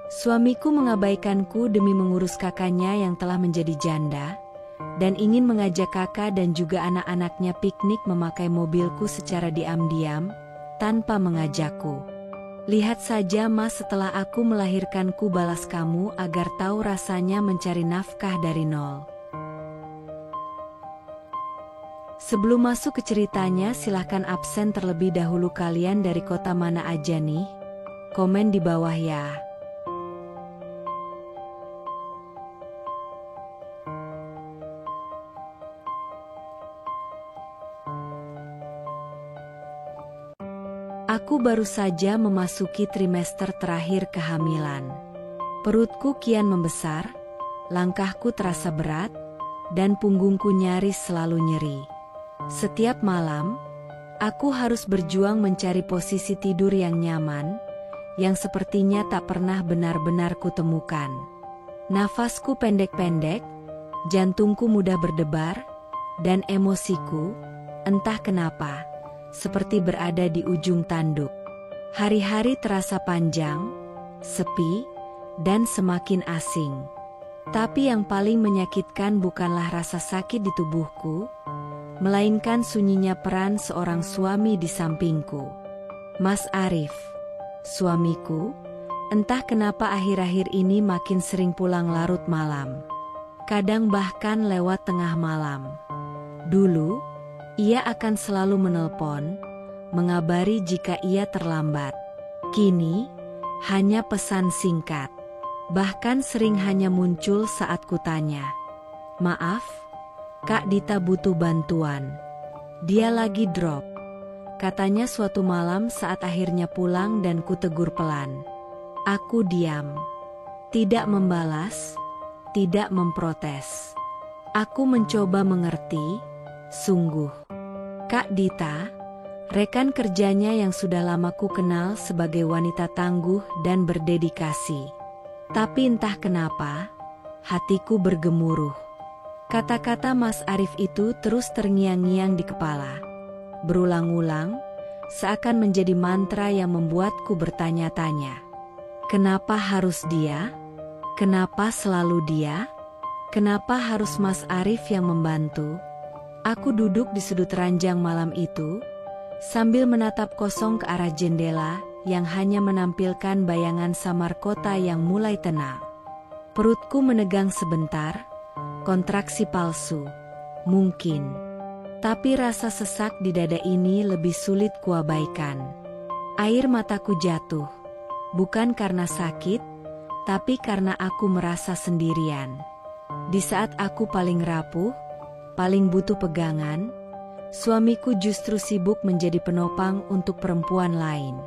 Suamiku mengabaikanku demi mengurus kakaknya yang telah menjadi janda, dan ingin mengajak kakak dan juga anak-anaknya piknik memakai mobilku secara diam-diam, tanpa mengajakku. Lihat saja Mas, setelah aku melahirkanku balas kamu agar tahu rasanya mencari nafkah dari nol. Sebelum masuk ke ceritanya, silahkan absen terlebih dahulu. Kalian dari kota mana aja nih? Komen di bawah ya. Aku baru saja memasuki trimester terakhir kehamilan. Perutku kian membesar, langkahku terasa berat, dan punggungku nyaris selalu nyeri. Setiap malam, aku harus berjuang mencari posisi tidur yang nyaman, yang sepertinya tak pernah benar-benar kutemukan. Nafasku pendek-pendek, jantungku mudah berdebar, dan emosiku, entah kenapa, seperti berada di ujung tanduk. Hari-hari terasa panjang, sepi, dan semakin asing. Tapi yang paling menyakitkan bukanlah rasa sakit di tubuhku, melainkan sunyinya peran seorang suami di sampingku. Mas Arif, suamiku, entah kenapa akhir-akhir ini makin sering pulang larut malam. Kadang bahkan lewat tengah malam. Dulu, ia akan selalu menelpon, mengabari jika ia terlambat. Kini, hanya pesan singkat. Bahkan sering hanya muncul saat kutanya, "Maaf, Kak Dita butuh bantuan. Dia lagi drop," katanya suatu malam saat akhirnya pulang dan kutegur pelan. Aku diam. Tidak membalas, tidak memprotes. Aku mencoba mengerti, sungguh. Kak Dita, rekan kerjanya yang sudah lama ku kenal sebagai wanita tangguh dan berdedikasi. Tapi entah kenapa, hatiku bergemuruh. Kata-kata Mas Arif itu terus terngiang-ngiang di kepala. Berulang-ulang, seakan menjadi mantra yang membuatku bertanya-tanya. Kenapa harus dia? Kenapa selalu dia? Kenapa harus Mas Arif yang membantu? Aku duduk di sudut ranjang malam itu, sambil menatap kosong ke arah jendela yang hanya menampilkan bayangan samar kota yang mulai tenang. Perutku menegang sebentar, kontraksi palsu, mungkin. Tapi rasa sesak di dada ini lebih sulit kuabaikan. Air mataku jatuh, bukan karena sakit, tapi karena aku merasa sendirian. Di saat aku paling rapuh, paling butuh pegangan, suamiku justru sibuk menjadi penopang untuk perempuan lain.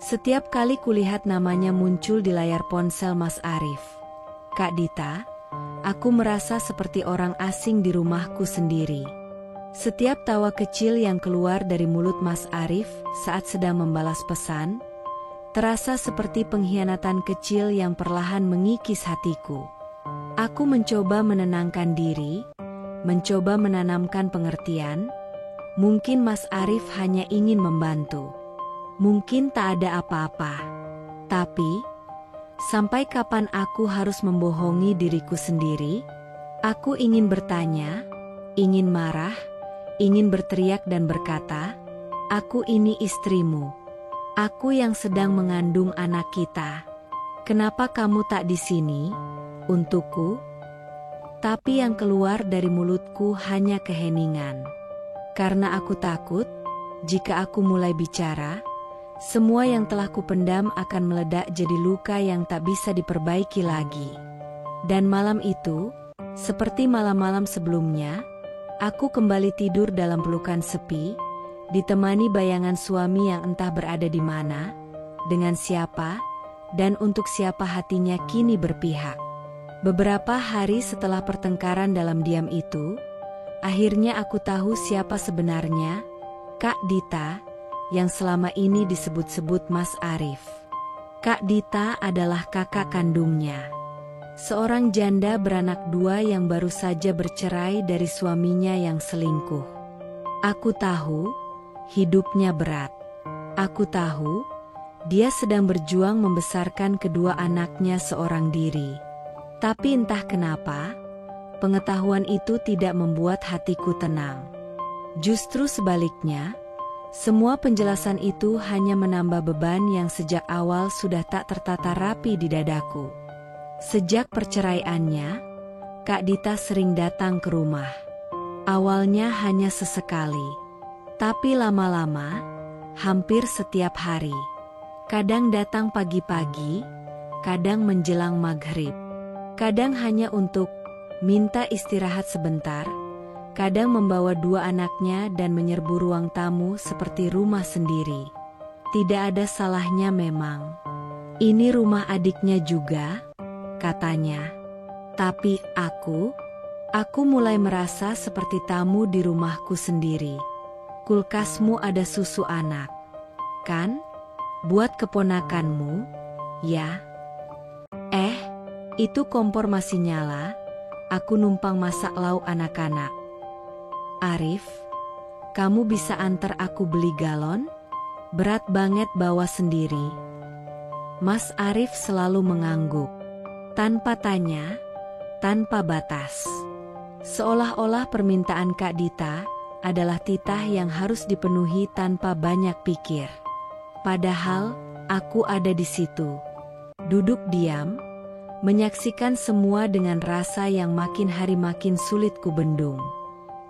Setiap kali kulihat namanya muncul di layar ponsel Mas Arif, "Kak Dita," aku merasa seperti orang asing di rumahku sendiri. Setiap tawa kecil yang keluar dari mulut Mas Arif saat sedang membalas pesan, terasa seperti pengkhianatan kecil yang perlahan mengikis hatiku. Aku mencoba menenangkan diri, mencoba menanamkan pengertian. Mungkin Mas Arif hanya ingin membantu. Mungkin tak ada apa-apa. Tapi, sampai kapan aku harus membohongi diriku sendiri? Aku ingin bertanya, ingin marah, ingin berteriak dan berkata, "Aku ini istrimu. Aku yang sedang mengandung anak kita. Kenapa kamu tak di sini untukku?" Tapi yang keluar dari mulutku hanya keheningan. Karena aku takut, jika aku mulai bicara, semua yang telah kupendam akan meledak jadi luka yang tak bisa diperbaiki lagi. Dan malam itu, seperti malam-malam sebelumnya, aku kembali tidur dalam pelukan sepi, ditemani bayangan suami yang entah berada di mana, dengan siapa, dan untuk siapa hatinya kini berpihak. Beberapa hari setelah pertengkaran dalam diam itu, akhirnya aku tahu siapa sebenarnya Kak Dita, yang selama ini disebut-sebut Mas Arif. Kak Dita adalah kakak kandungnya. Seorang janda beranak dua yang baru saja bercerai dari suaminya yang selingkuh. Aku tahu, hidupnya berat. Aku tahu, Dia sedang berjuang membesarkan kedua anaknya seorang diri. Tapi entah kenapa, pengetahuan itu tidak membuat hatiku tenang. Justru sebaliknya, semua penjelasan itu hanya menambah beban yang sejak awal sudah tak tertata rapi di dadaku. Sejak perceraiannya, Kak Dita sering datang ke rumah. Awalnya hanya sesekali, tapi lama-lama, hampir setiap hari. Kadang datang pagi-pagi, kadang menjelang maghrib. Kadang hanya untuk minta istirahat sebentar, kadang membawa dua anaknya dan menyerbu ruang tamu seperti rumah sendiri. Tidak ada salahnya memang. Ini rumah adiknya juga, katanya. Tapi aku mulai merasa seperti tamu di rumahku sendiri. Kulkasmu ada susu anak, kan? Buat keponakanmu, ya? Itu kompor masih nyala, aku numpang masak lauk anak-anak. Arif, kamu bisa antar aku beli galon? Berat banget bawa sendiri. Mas Arif selalu mengangguk, tanpa tanya, tanpa batas. Seolah-olah permintaan Kak Dita adalah titah yang harus dipenuhi tanpa banyak pikir. Padahal, aku ada di situ. Duduk diam, menyaksikan semua dengan rasa yang makin hari makin sulit kubendung.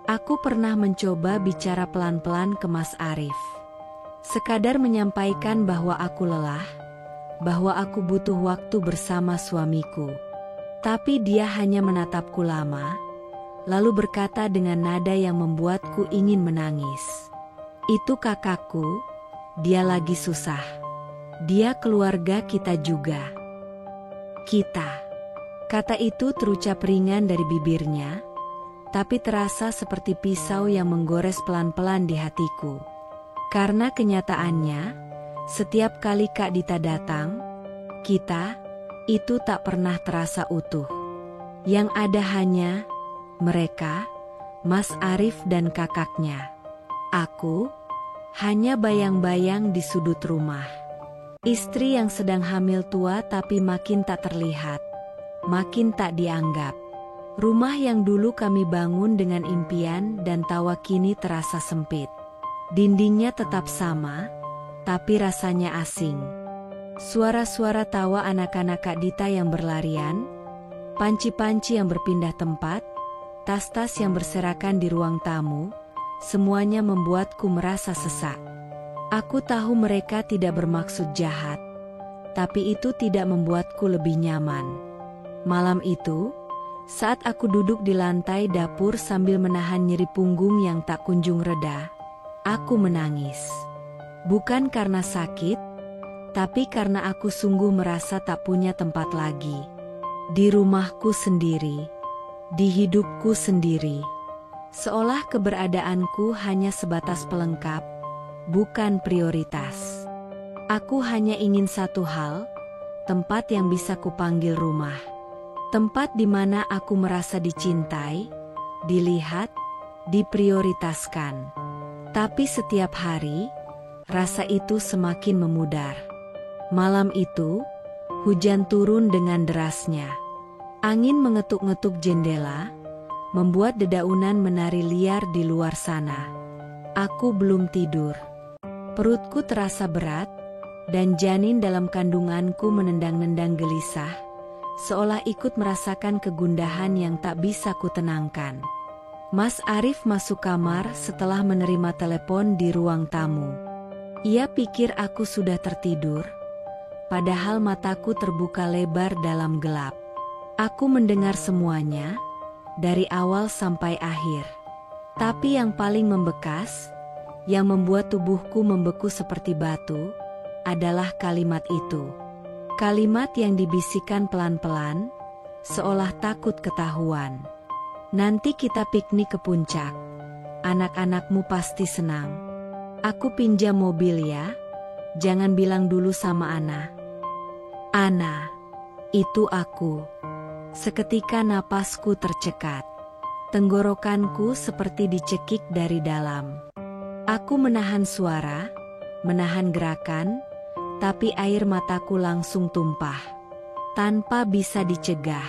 Aku pernah mencoba bicara pelan-pelan ke Mas Arif. Sekadar menyampaikan bahwa aku lelah, bahwa aku butuh waktu bersama suamiku. Tapi dia hanya menatapku lama, lalu berkata dengan nada yang membuatku ingin menangis. Itu kakakku, dia lagi susah. Dia keluarga kita juga. Kita. Kata itu terucap ringan dari bibirnya, tapi terasa seperti pisau yang menggores pelan-pelan di hatiku. Karena kenyataannya, setiap kali Kak Dita datang, kita, itu tak pernah terasa utuh. Yang ada hanya mereka, Mas Arif dan kakaknya. Aku, hanya bayang-bayang di sudut rumah. Istri yang sedang hamil tua tapi makin tak terlihat, makin tak dianggap. Rumah yang dulu kami bangun dengan impian dan tawa kini terasa sempit. Dindingnya tetap sama, tapi rasanya asing. Suara-suara tawa anak-anak Kak Dita yang berlarian, panci-panci yang berpindah tempat, tas-tas yang berserakan di ruang tamu, semuanya membuatku merasa sesak. Aku tahu mereka tidak bermaksud jahat, tapi itu tidak membuatku lebih nyaman. Malam itu, saat aku duduk di lantai dapur sambil menahan nyeri punggung yang tak kunjung reda, aku menangis. Bukan karena sakit, tapi karena aku sungguh merasa tak punya tempat lagi. Di rumahku sendiri, di hidupku sendiri. Seolah keberadaanku hanya sebatas pelengkap, bukan prioritas. Aku hanya ingin satu hal, tempat yang bisa kupanggil rumah. Tempat di mana aku merasa dicintai, dilihat, diprioritaskan. Tapi setiap hari, rasa itu semakin memudar. Malam itu, hujan turun dengan derasnya. Angin mengetuk-ngetuk jendela, membuat dedaunan menari liar di luar sana. Aku belum tidur. Perutku terasa berat, dan janin dalam kandunganku menendang-nendang gelisah, seolah ikut merasakan kegundahan yang tak bisa kutenangkan. Mas Arif masuk kamar setelah menerima telepon di ruang tamu. Ia pikir aku sudah tertidur, padahal mataku terbuka lebar dalam gelap. Aku mendengar semuanya, dari awal sampai akhir. Tapi yang paling membekas, yang membuat tubuhku membeku seperti batu, adalah kalimat itu. Kalimat yang dibisikkan pelan-pelan, seolah takut ketahuan. Nanti kita piknik ke puncak. Anak-anakmu pasti senang. Aku pinjam mobil ya, jangan bilang dulu sama Ana. Ana, itu aku. Seketika napasku tercekat. Tenggorokanku seperti dicekik dari dalam. Aku menahan suara, menahan gerakan, tapi air mataku langsung tumpah. Tanpa bisa dicegah.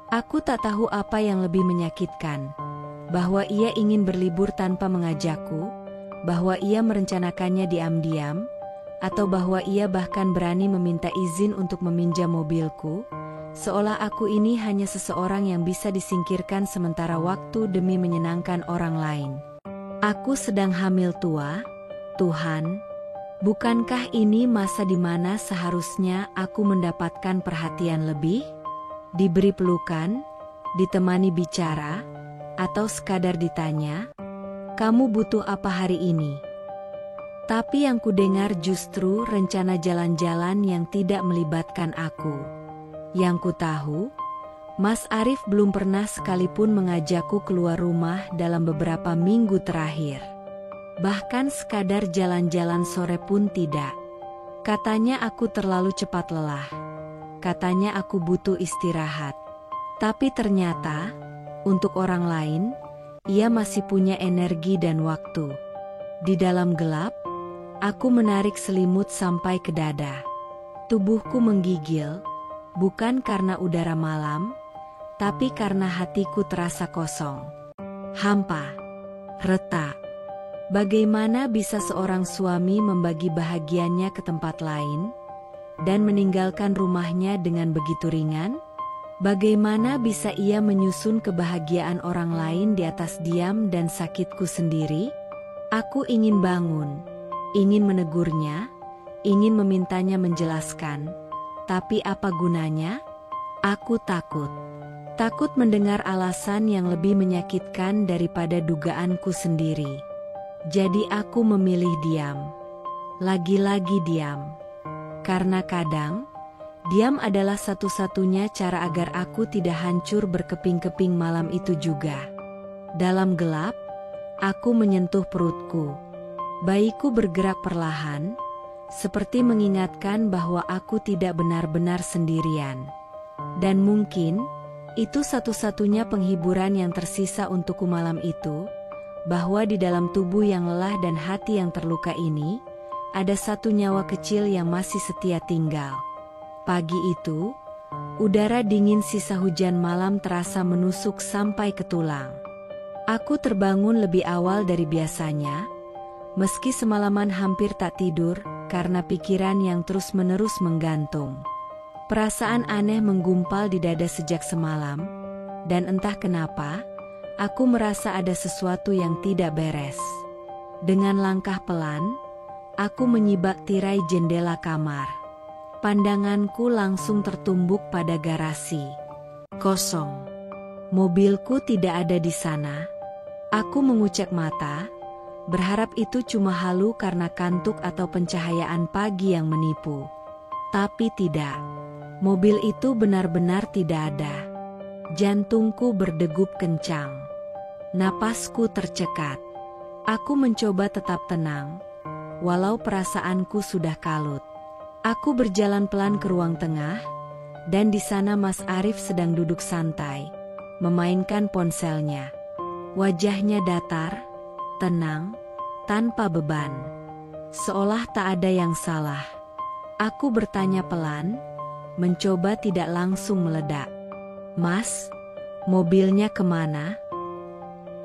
Aku tak tahu apa yang lebih menyakitkan. Bahwa ia ingin berlibur tanpa mengajakku, bahwa ia merencanakannya diam-diam, atau bahwa ia bahkan berani meminta izin untuk meminjam mobilku, seolah aku ini hanya seseorang yang bisa disingkirkan sementara waktu demi menyenangkan orang lain. Aku sedang hamil tua, Tuhan. Bukankah ini masa di mana seharusnya aku mendapatkan perhatian lebih? Diberi pelukan, ditemani bicara, atau sekadar ditanya, "Kamu butuh apa hari ini?" Tapi yang kudengar justru rencana jalan-jalan yang tidak melibatkan aku. Yang ku tahu, Mas Arif belum pernah sekalipun mengajakku keluar rumah dalam beberapa minggu terakhir. Bahkan sekadar jalan-jalan sore pun tidak. Katanya aku terlalu cepat lelah. Katanya aku butuh istirahat. Tapi ternyata, untuk orang lain, ia masih punya energi dan waktu. Di dalam gelap, aku menarik selimut sampai ke dada. Tubuhku menggigil, bukan karena udara malam, tapi karena hatiku terasa kosong. Hampa. Retak. Bagaimana bisa seorang suami membagi bahagianya ke tempat lain, dan meninggalkan rumahnya dengan begitu ringan? Bagaimana bisa ia menyusun kebahagiaan orang lain di atas diam dan sakitku sendiri? Aku ingin bangun, ingin menegurnya, ingin memintanya menjelaskan, tapi apa gunanya? Aku takut. Takut mendengar alasan yang lebih menyakitkan daripada dugaanku sendiri. Jadi aku memilih diam. Lagi-lagi diam. Karena kadang, diam adalah satu-satunya cara agar aku tidak hancur berkeping-keping malam itu juga. Dalam gelap, aku menyentuh perutku. Bayiku bergerak perlahan, seperti mengingatkan bahwa aku tidak benar-benar sendirian. Dan mungkin, itu satu-satunya penghiburan yang tersisa untukku malam itu, bahwa di dalam tubuh yang lelah dan hati yang terluka ini, ada satu nyawa kecil yang masih setia tinggal. Pagi itu, udara dingin sisa hujan malam terasa menusuk sampai ke tulang. Aku terbangun lebih awal dari biasanya, meski semalaman hampir tak tidur karena pikiran yang terus-menerus menggantung. Perasaan aneh menggumpal di dada sejak semalam, dan entah kenapa, aku merasa ada sesuatu yang tidak beres. Dengan langkah pelan, aku menyibak tirai jendela kamar. Pandanganku langsung tertumbuk pada garasi. Kosong. Mobilku tidak ada di sana. Aku mengucek mata, berharap itu cuma halu karena kantuk atau pencahayaan pagi yang menipu. Tapi tidak. Mobil itu benar-benar tidak ada. Jantungku berdegup kencang. Napasku tercekat. Aku mencoba tetap tenang, walau perasaanku sudah kalut. Aku berjalan pelan ke ruang tengah, dan di sana Mas Arif sedang duduk santai, memainkan ponselnya. Wajahnya datar, tenang, tanpa beban. Seolah tak ada yang salah. Aku bertanya pelan, mencoba tidak langsung meledak. "Mas, mobilnya kemana?"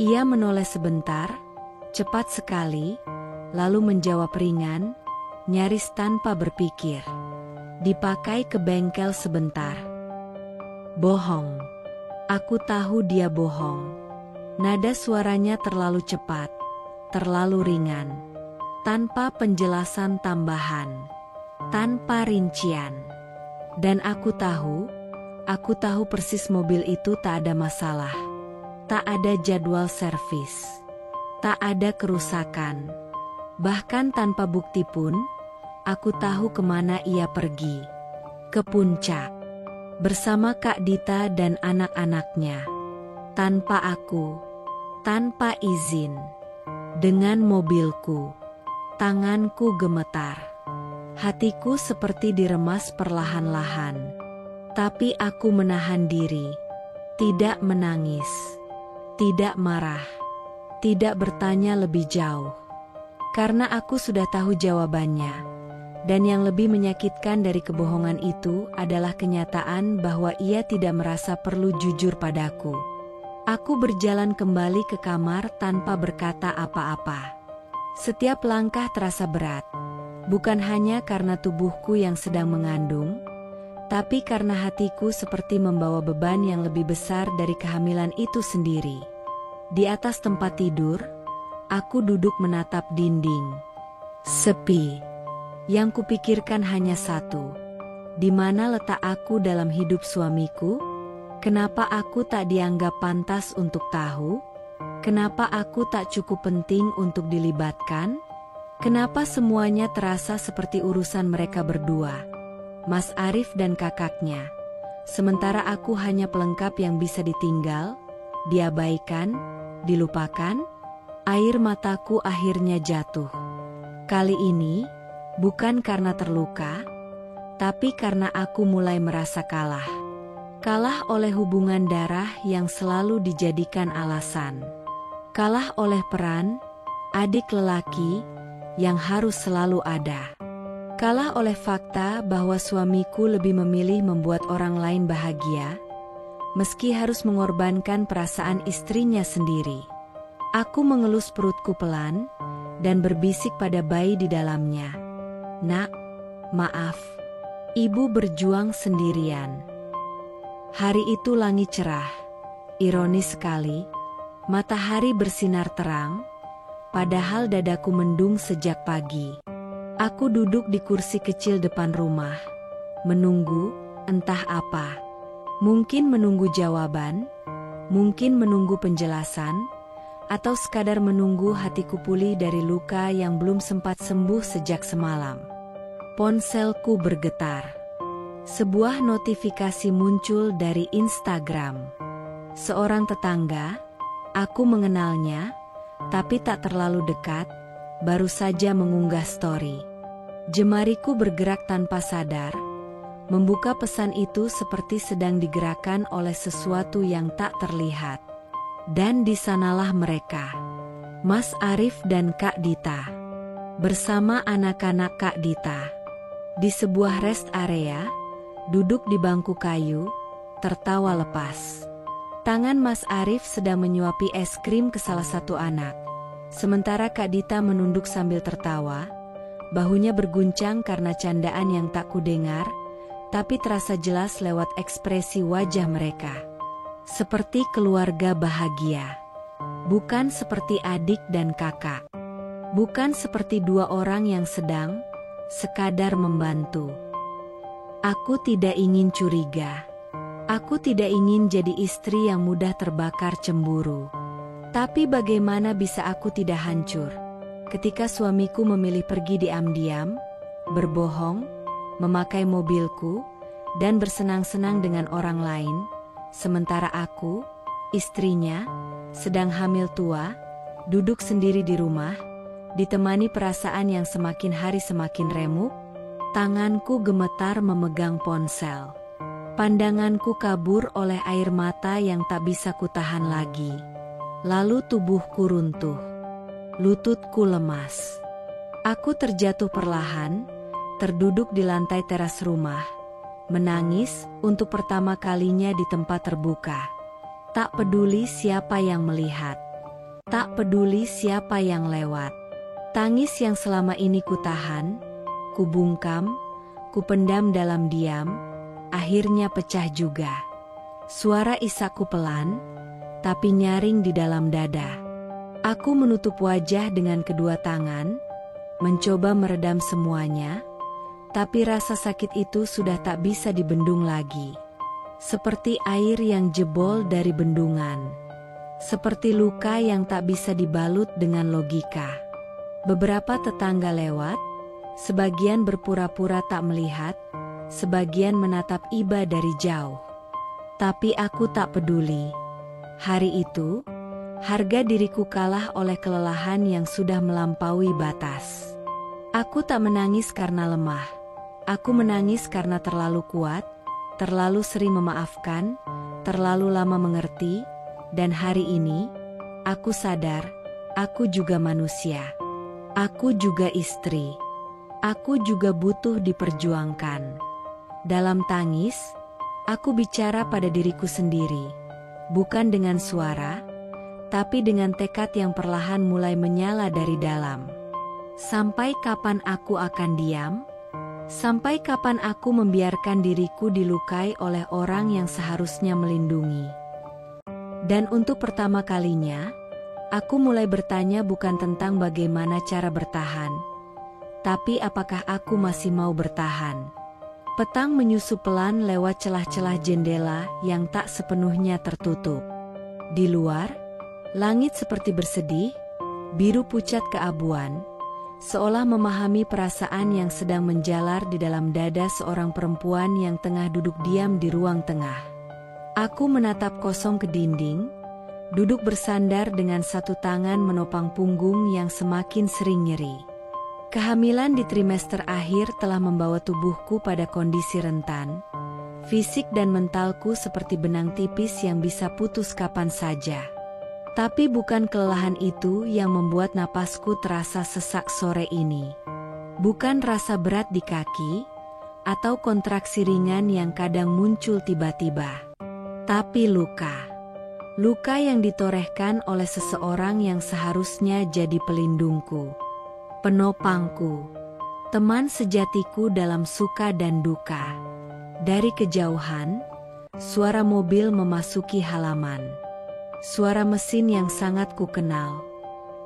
Ia menoleh sebentar, cepat sekali, lalu menjawab ringan, nyaris tanpa berpikir. "Dipakai ke bengkel sebentar." Bohong. Aku tahu dia bohong. Nada suaranya terlalu cepat, terlalu ringan, tanpa penjelasan tambahan, tanpa rincian. Dan aku tahu persis mobil itu tak ada masalah. Tak ada jadwal servis. Tak ada kerusakan. Bahkan tanpa bukti pun, aku tahu kemana ia pergi. Ke puncak. Bersama Kak Dita dan anak-anaknya. Tanpa aku. Tanpa izin. Dengan mobilku. Tanganku gemetar. Hatiku seperti diremas perlahan-lahan. Tapi aku menahan diri. Tidak menangis. Tidak marah. Tidak bertanya lebih jauh. Karena aku sudah tahu jawabannya. Dan yang lebih menyakitkan dari kebohongan itu adalah kenyataan bahwa ia tidak merasa perlu jujur padaku. Aku berjalan kembali ke kamar tanpa berkata apa-apa. Setiap langkah terasa berat, bukan hanya karena tubuhku yang sedang mengandung, tapi karena hatiku seperti membawa beban yang lebih besar dari kehamilan itu sendiri. Di atas tempat tidur, aku duduk menatap dinding. Sepi. Yang kupikirkan hanya satu. Di mana letak aku dalam hidup suamiku? Kenapa aku tak dianggap pantas untuk tahu? Kenapa aku tak cukup penting untuk dilibatkan? Kenapa semuanya terasa seperti urusan mereka berdua, Mas Arif dan kakaknya? Sementara aku hanya pelengkap yang bisa ditinggal, diabaikan, dilupakan. Air mataku akhirnya jatuh. Kali ini, bukan karena terluka, tapi karena aku mulai merasa kalah. Kalah oleh hubungan darah yang selalu dijadikan alasan. Kalah oleh peran adik lelaki yang harus selalu ada. Kalah oleh fakta bahwa suamiku lebih memilih membuat orang lain bahagia, meski harus mengorbankan perasaan istrinya sendiri. Aku mengelus perutku pelan dan berbisik pada bayi di dalamnya. Nak, maaf, ibu berjuang sendirian. Hari itu langit cerah. Ironis sekali, matahari bersinar terang, padahal dadaku mendung sejak pagi. Aku duduk di kursi kecil depan rumah, menunggu, entah apa. Mungkin menunggu jawaban, mungkin menunggu penjelasan, atau sekadar menunggu hatiku pulih dari luka yang belum sempat sembuh sejak semalam. Ponselku bergetar. Sebuah notifikasi muncul dari Instagram. Seorang tetangga, aku mengenalnya, tapi tak terlalu dekat, baru saja mengunggah story. Jemariku bergerak tanpa sadar, membuka pesan itu seperti sedang digerakkan oleh sesuatu yang tak terlihat. Dan di sanalah mereka, Mas Arif dan Kak Dita, bersama anak-anak Kak Dita. Di sebuah rest area, duduk di bangku kayu, tertawa lepas. Tangan Mas Arif sedang menyuapi es krim ke salah satu anak. Sementara Kak Dita menunduk sambil tertawa, bahunya berguncang karena candaan yang tak kudengar, tapi terasa jelas lewat ekspresi wajah mereka. Seperti keluarga bahagia. Bukan seperti adik dan kakak. Bukan seperti dua orang yang sedang sekadar membantu. Aku tidak ingin curiga. Aku tidak ingin jadi istri yang mudah terbakar cemburu. Tapi bagaimana bisa aku tidak hancur ketika suamiku memilih pergi diam-diam, berbohong, memakai mobilku, dan bersenang-senang dengan orang lain, sementara aku, istrinya, sedang hamil tua, duduk sendiri di rumah, ditemani perasaan yang semakin hari semakin remuk. Tanganku gemetar memegang ponsel. Pandanganku kabur oleh air mata yang tak bisa kutahan lagi. Lalu tubuhku runtuh. Lututku lemas. Aku terjatuh perlahan, terduduk di lantai teras rumah, menangis untuk pertama kalinya di tempat terbuka. Tak peduli siapa yang melihat. Tak peduli siapa yang lewat. Tangis yang selama ini kutahan, kubungkam, kupendam dalam diam, akhirnya pecah juga. Suara isakku pelan, tapi nyaring di dalam dada. Aku menutup wajah dengan kedua tangan, mencoba meredam semuanya, tapi rasa sakit itu sudah tak bisa dibendung lagi. Seperti air yang jebol dari bendungan. Seperti luka yang tak bisa dibalut dengan logika. Beberapa tetangga lewat, sebagian berpura-pura tak melihat, sebagian menatap iba dari jauh. Tapi aku tak peduli. Hari itu, harga diriku kalah oleh kelelahan yang sudah melampaui batas. Aku tak menangis karena lemah. Aku menangis karena terlalu kuat, terlalu sering memaafkan, terlalu lama mengerti, dan hari ini, aku sadar, aku juga manusia. Aku juga istri. Aku juga butuh diperjuangkan. Dalam tangis, aku bicara pada diriku sendiri, bukan dengan suara, tapi dengan tekad yang perlahan mulai menyala dari dalam. Sampai kapan aku akan diam? Sampai kapan aku membiarkan diriku dilukai oleh orang yang seharusnya melindungi? Dan untuk pertama kalinya, aku mulai bertanya bukan tentang bagaimana cara bertahan, tapi apakah aku masih mau bertahan. Petang menyusup pelan lewat celah-celah jendela yang tak sepenuhnya tertutup. Di luar, langit seperti bersedih, biru pucat keabuan, seolah memahami perasaan yang sedang menjalar di dalam dada seorang perempuan yang tengah duduk diam di ruang tengah. Aku menatap kosong ke dinding, duduk bersandar dengan satu tangan menopang punggung yang semakin sering nyeri. Kehamilan di trimester akhir telah membawa tubuhku pada kondisi rentan. Fisik dan mentalku seperti benang tipis yang bisa putus kapan saja. Tapi bukan kelelahan itu yang membuat napasku terasa sesak sore ini. Bukan rasa berat di kaki, atau kontraksi ringan yang kadang muncul tiba-tiba. Tapi luka. Luka yang ditorehkan oleh seseorang yang seharusnya jadi pelindungku, penopangku, teman sejatiku dalam suka dan duka. Dari kejauhan, suara mobil memasuki halaman. Suara mesin yang sangat kukenal.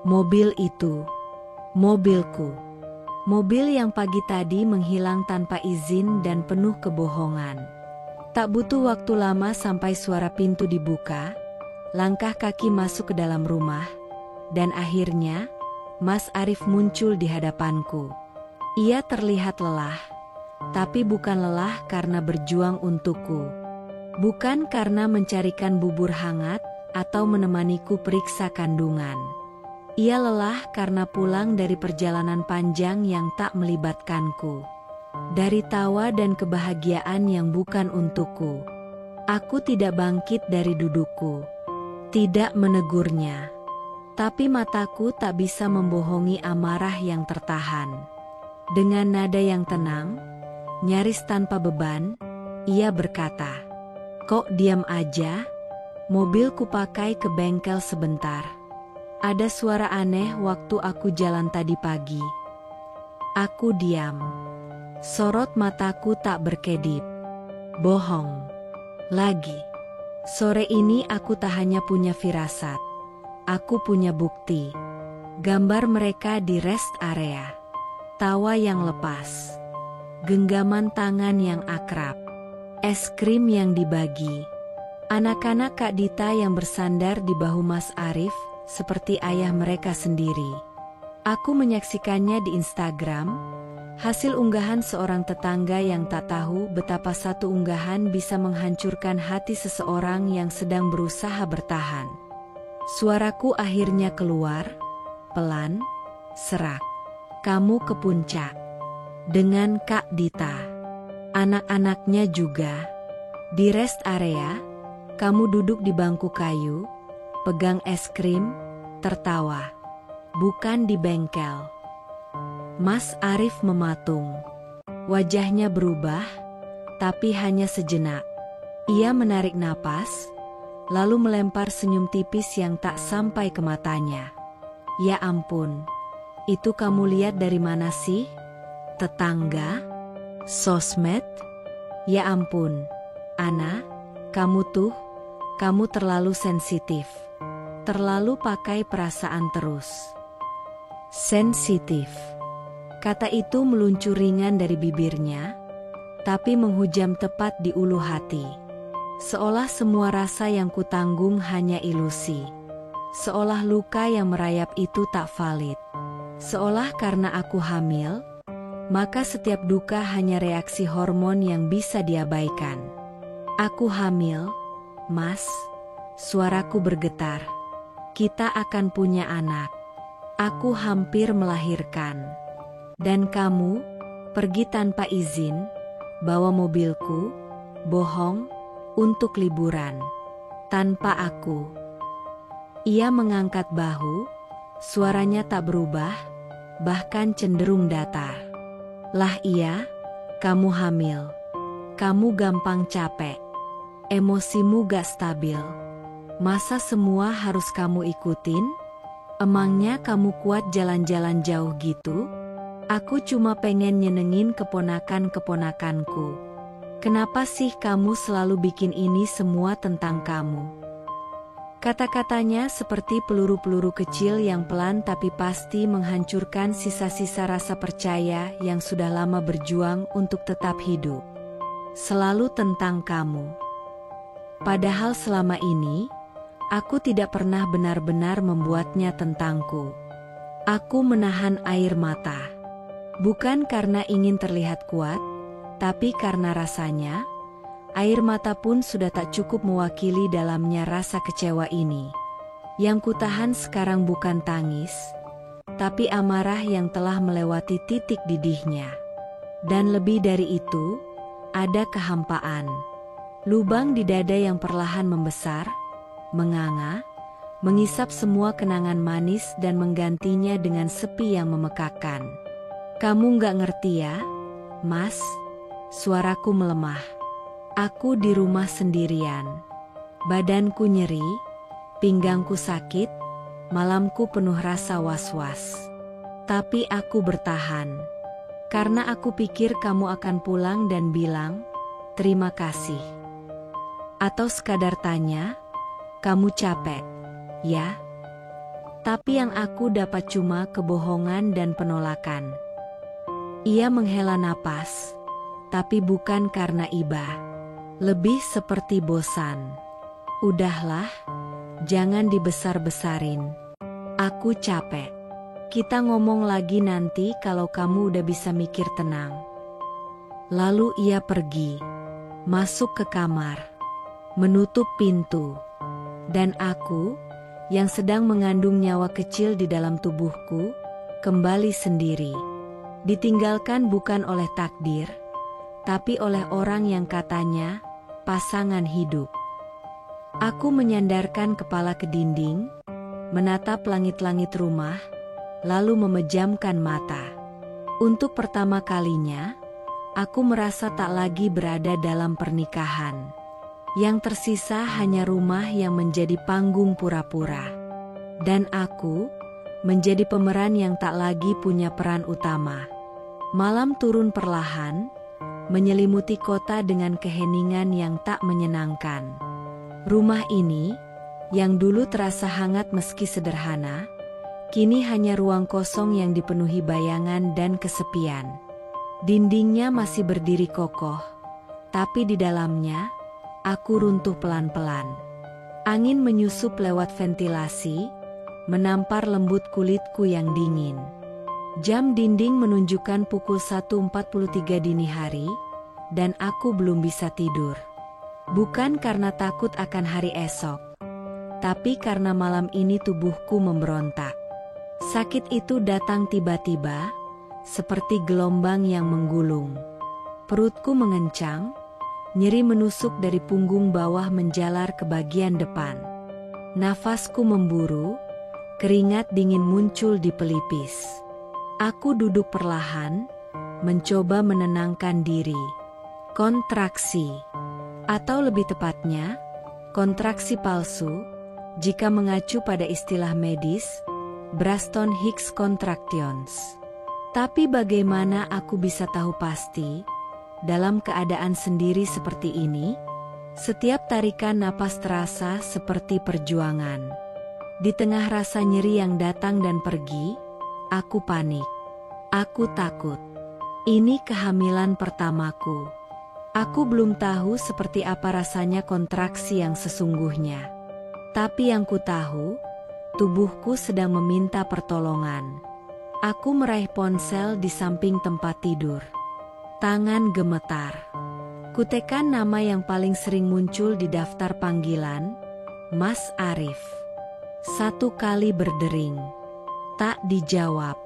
Mobil itu, mobilku. Mobil yang pagi tadi menghilang tanpa izin dan penuh kebohongan. Tak butuh waktu lama sampai suara pintu dibuka, langkah kaki masuk ke dalam rumah, dan akhirnya, Mas Arif muncul di hadapanku. Ia terlihat lelah, tapi bukan lelah karena berjuang untukku. Bukan karena mencarikan bubur hangat atau menemaniku periksa kandungan. Ia lelah karena pulang dari perjalanan panjang yang tak melibatkanku. Dari tawa dan kebahagiaan yang bukan untukku. Aku tidak bangkit dari dudukku. Tidak menegurnya. Tapi mataku tak bisa membohongi amarah yang tertahan. Dengan nada yang tenang, nyaris tanpa beban, ia berkata, "Kok diam aja? Mobil kupakai ke bengkel sebentar. Ada suara aneh waktu aku jalan tadi pagi." Aku diam. Sorot mataku tak berkedip. Bohong. Lagi. Sore ini aku tak hanya punya firasat. Aku punya bukti. Gambar mereka di rest area. Tawa yang lepas. Genggaman tangan yang akrab. Es krim yang dibagi. Anak-anak Kak Dita yang bersandar di bahu Mas Arif, seperti ayah mereka sendiri. Aku menyaksikannya di Instagram. Hasil unggahan seorang tetangga yang tak tahu betapa satu unggahan bisa menghancurkan hati seseorang yang sedang berusaha bertahan. Suaraku akhirnya keluar, pelan, serak. Kamu ke puncak. Dengan Kak Dita. Anak-anaknya juga. Di rest area, kamu duduk di bangku kayu, pegang es krim, tertawa. Bukan di bengkel. Mas Arif mematung. Wajahnya berubah, tapi hanya sejenak. Ia menarik napas, lalu melempar senyum tipis yang tak sampai ke matanya. Ya ampun, itu kamu lihat dari mana sih? Tetangga? Sosmed? Ya ampun, Ana, kamu terlalu sensitif. Terlalu pakai perasaan terus. Sensitif. Kata itu meluncur ringan dari bibirnya, tapi menghujam tepat di ulu hati. Seolah semua rasa yang kutanggung hanya ilusi. Seolah luka yang merayap itu tak valid. Seolah karena aku hamil, maka setiap duka hanya reaksi hormon yang bisa diabaikan. Aku hamil, Mas. Suaraku bergetar. Kita akan punya anak. Aku hampir melahirkan. Dan kamu, pergi tanpa izin, bawa mobilku, bohong, untuk liburan. Tanpa aku. Ia mengangkat bahu, suaranya tak berubah, bahkan cenderung datar. Lah iya, kamu hamil. Kamu gampang capek. Emosimu gak stabil. Masa semua harus kamu ikutin? Emangnya kamu kuat jalan-jalan jauh gitu? Aku cuma pengen nyenengin keponakan-keponakanku. Kenapa sih kamu selalu bikin ini semua tentang kamu? Kata-katanya seperti peluru-peluru kecil yang pelan tapi pasti menghancurkan sisa-sisa rasa percaya yang sudah lama berjuang untuk tetap hidup. Selalu tentang kamu. Padahal selama ini, aku tidak pernah benar-benar membuatnya tentangku. Aku menahan air mata. Bukan karena ingin terlihat kuat, tapi karena rasanya, air mata pun sudah tak cukup mewakili dalamnya rasa kecewa ini. Yang kutahan sekarang bukan tangis, tapi amarah yang telah melewati titik didihnya. Dan lebih dari itu, ada kehampaan. Lubang di dada yang perlahan membesar, menganga, mengisap semua kenangan manis dan menggantinya dengan sepi yang memekakan. Kamu nggak ngerti ya, Mas? Suaraku melemah. Aku di rumah sendirian. Badanku nyeri, pinggangku sakit, malamku penuh rasa was-was. Tapi aku bertahan. Karena aku pikir kamu akan pulang dan bilang, terima kasih. Atau sekadar tanya, kamu capek, ya? Tapi yang aku dapat cuma kebohongan dan penolakan. Ia menghela napas, tapi bukan karena iba. Lebih seperti bosan. Udahlah, jangan dibesar-besarin. Aku capek. Kita ngomong lagi nanti kalau kamu udah bisa mikir tenang. Lalu ia pergi, masuk ke kamar, menutup pintu. Dan aku, yang sedang mengandung nyawa kecil di dalam tubuhku, kembali sendiri. Ditinggalkan bukan oleh takdir, tapi oleh orang yang katanya pasangan hidup. Aku menyandarkan kepala ke dinding, menatap langit-langit rumah, lalu memejamkan mata. Untuk pertama kalinya, aku merasa tak lagi berada dalam pernikahan. Yang tersisa hanya rumah yang menjadi panggung pura-pura. Dan aku menjadi pemeran yang tak lagi punya peran utama. Malam turun perlahan, menyelimuti kota dengan keheningan yang tak menyenangkan. Rumah ini, yang dulu terasa hangat meski sederhana, kini hanya ruang kosong yang dipenuhi bayangan dan kesepian. Dindingnya masih berdiri kokoh, tapi di dalamnya, aku runtuh pelan-pelan. Angin menyusup lewat ventilasi, menampar lembut kulitku yang dingin. Jam dinding menunjukkan pukul 1.43 dini hari, dan aku belum bisa tidur. Bukan karena takut akan hari esok, tapi karena malam ini tubuhku memberontak. Sakit itu datang tiba-tiba, seperti gelombang yang menggulung. Perutku mengencang, nyeri menusuk dari punggung bawah menjalar ke bagian depan. Nafasku memburu, keringat dingin muncul di pelipis. Aku duduk perlahan, mencoba menenangkan diri. Kontraksi, atau lebih tepatnya, kontraksi palsu, jika mengacu pada istilah medis, Braxton Hicks contractions. Tapi bagaimana aku bisa tahu pasti, dalam keadaan sendiri seperti ini, setiap tarikan napas terasa seperti perjuangan. Di tengah rasa nyeri yang datang dan pergi, aku panik. Aku takut. Ini kehamilan pertamaku. Aku belum tahu seperti apa rasanya kontraksi yang sesungguhnya. Tapi yang ku tahu, tubuhku sedang meminta pertolongan. Aku meraih ponsel di samping tempat tidur. Tangan gemetar. Kutekan nama yang paling sering muncul di daftar panggilan, Mas Arif. 1 kali berdering. Tak dijawab.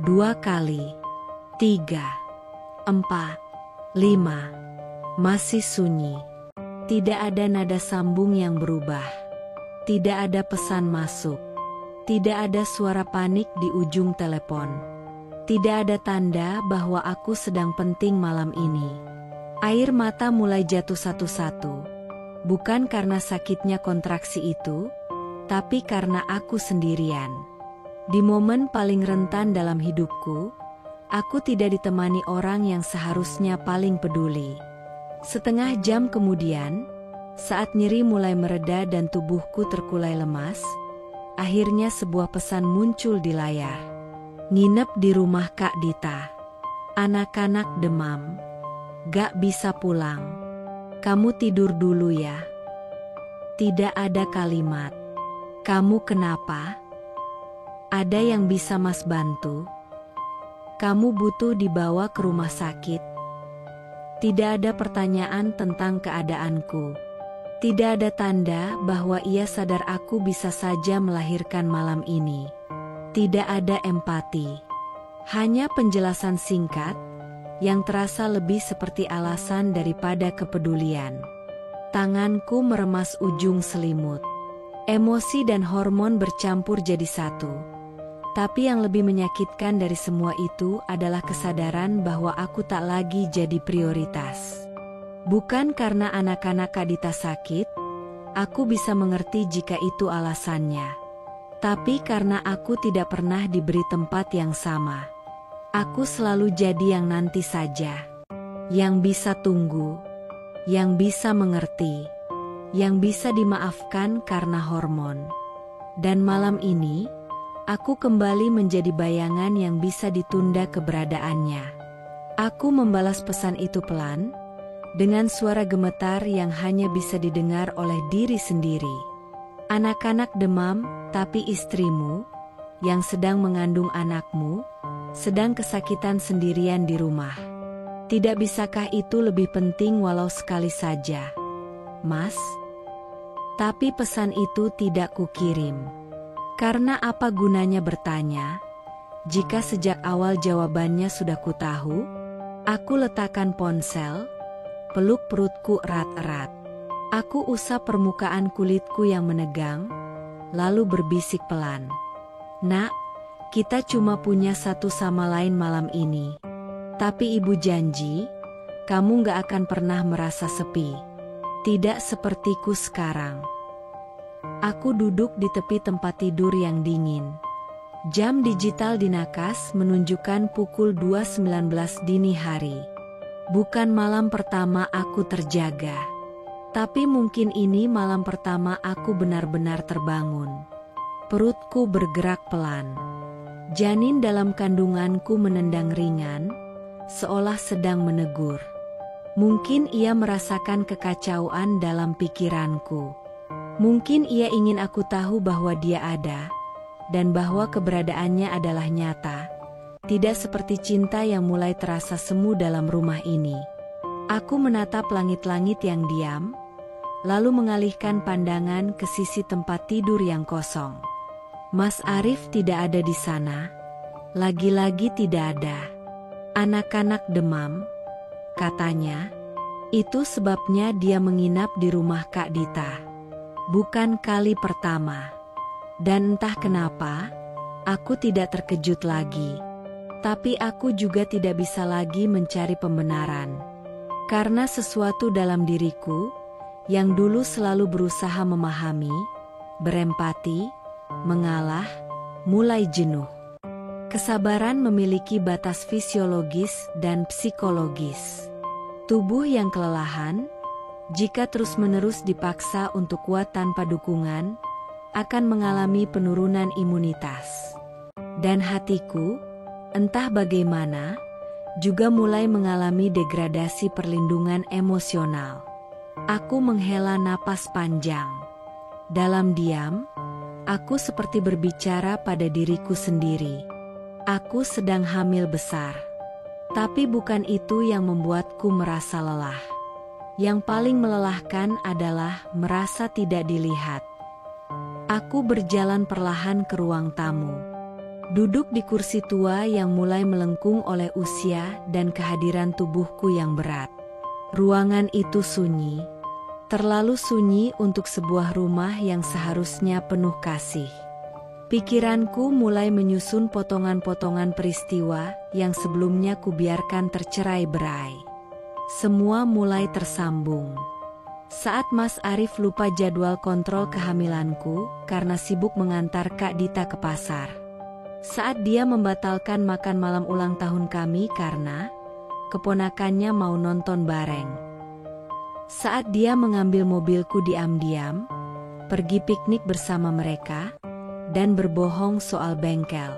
2 kali. 3. 4. 5. Masih sunyi. Tidak ada nada sambung yang berubah. Tidak ada pesan masuk. Tidak ada suara panik di ujung telepon. Tidak ada tanda bahwa aku sedang penting malam ini. Air mata mulai jatuh satu-satu. Bukan karena sakitnya kontraksi itu, tapi karena aku sendirian. Di momen paling rentan dalam hidupku, aku tidak ditemani orang yang seharusnya paling peduli. Setengah jam kemudian, saat nyeri mulai mereda dan tubuhku terkulai lemas, akhirnya sebuah pesan muncul di layar. Nginep di rumah Kak Dita. Anak-anak demam. Gak bisa pulang. Kamu tidur dulu ya. Tidak ada kalimat. Kamu kenapa? Ada yang bisa Mas bantu? Kamu butuh dibawa ke rumah sakit? Tidak ada pertanyaan tentang keadaanku. Tidak ada tanda bahwa ia sadar aku bisa saja melahirkan malam ini. Tidak ada empati. Hanya penjelasan singkat, yang terasa lebih seperti alasan daripada kepedulian. Tanganku meremas ujung selimut. Emosi dan hormon bercampur jadi satu. Tapi yang lebih menyakitkan dari semua itu adalah kesadaran bahwa aku tak lagi jadi prioritas. Bukan karena anak-anak Kak Dita sakit, aku bisa mengerti jika itu alasannya. Tapi karena aku tidak pernah diberi tempat yang sama. Aku selalu jadi yang nanti saja. Yang bisa tunggu. Yang bisa mengerti. Yang bisa dimaafkan karena hormon. Dan malam ini, aku kembali menjadi bayangan yang bisa ditunda keberadaannya. Aku membalas pesan itu pelan, dengan suara gemetar yang hanya bisa didengar oleh diri sendiri. Anak-anak demam, tapi istrimu, yang sedang mengandung anakmu, sedang kesakitan sendirian di rumah. Tidak bisakah itu lebih penting walau sekali saja, Mas? Tapi pesan itu tidak kukirim. Karena apa gunanya bertanya, jika sejak awal jawabannya sudah kutahu? Aku letakkan ponsel, peluk perutku erat-erat. Aku usap permukaan kulitku yang menegang, lalu berbisik pelan. Nak, kita cuma punya satu sama lain malam ini. Tapi ibu janji, kamu gak akan pernah merasa sepi. Tidak sepertiku sekarang. Aku duduk di tepi tempat tidur yang dingin. Jam digital di nakas menunjukkan pukul 2.19 dini hari. Bukan malam pertama aku terjaga. Tapi mungkin ini malam pertama aku benar-benar terbangun. Perutku bergerak pelan. Janin dalam kandunganku menendang ringan, seolah sedang menegur. Mungkin ia merasakan kekacauan dalam pikiranku. Mungkin ia ingin aku tahu bahwa dia ada, dan bahwa keberadaannya adalah nyata. Tidak seperti cinta yang mulai terasa semu dalam rumah ini. Aku menatap langit-langit yang diam, lalu mengalihkan pandangan ke sisi tempat tidur yang kosong. Mas Arif tidak ada di sana. Lagi-lagi tidak ada. Anak-anak demam, katanya. Itu sebabnya dia menginap di rumah Kak Dita. Bukan kali pertama. Dan entah kenapa, aku tidak terkejut lagi. Tapi aku juga tidak bisa lagi mencari pembenaran. Karena sesuatu dalam diriku, yang dulu selalu berusaha memahami, berempati, mengalah, mulai jenuh. Kesabaran memiliki batas fisiologis dan psikologis. Tubuh yang kelelahan, jika terus-menerus dipaksa untuk kuat tanpa dukungan, akan mengalami penurunan imunitas. Dan hatiku, entah bagaimana, juga mulai mengalami degradasi perlindungan emosional. Aku menghela napas panjang. Dalam diam, aku seperti berbicara pada diriku sendiri. Aku sedang hamil besar. Tapi bukan itu yang membuatku merasa lelah. Yang paling melelahkan adalah merasa tidak dilihat. Aku berjalan perlahan ke ruang tamu. Duduk di kursi tua yang mulai melengkung oleh usia dan kehadiran tubuhku yang berat. Ruangan itu sunyi. Terlalu sunyi untuk sebuah rumah yang seharusnya penuh kasih. Pikiranku mulai menyusun potongan-potongan peristiwa yang sebelumnya kubiarkan tercerai-berai. Semua mulai tersambung. Saat Mas Arif lupa jadwal kontrol kehamilanku karena sibuk mengantar Kak Dita ke pasar. Saat dia membatalkan makan malam ulang tahun kami karena keponakannya mau nonton bareng. Saat dia mengambil mobilku diam-diam, pergi piknik bersama mereka, dan berbohong soal bengkel.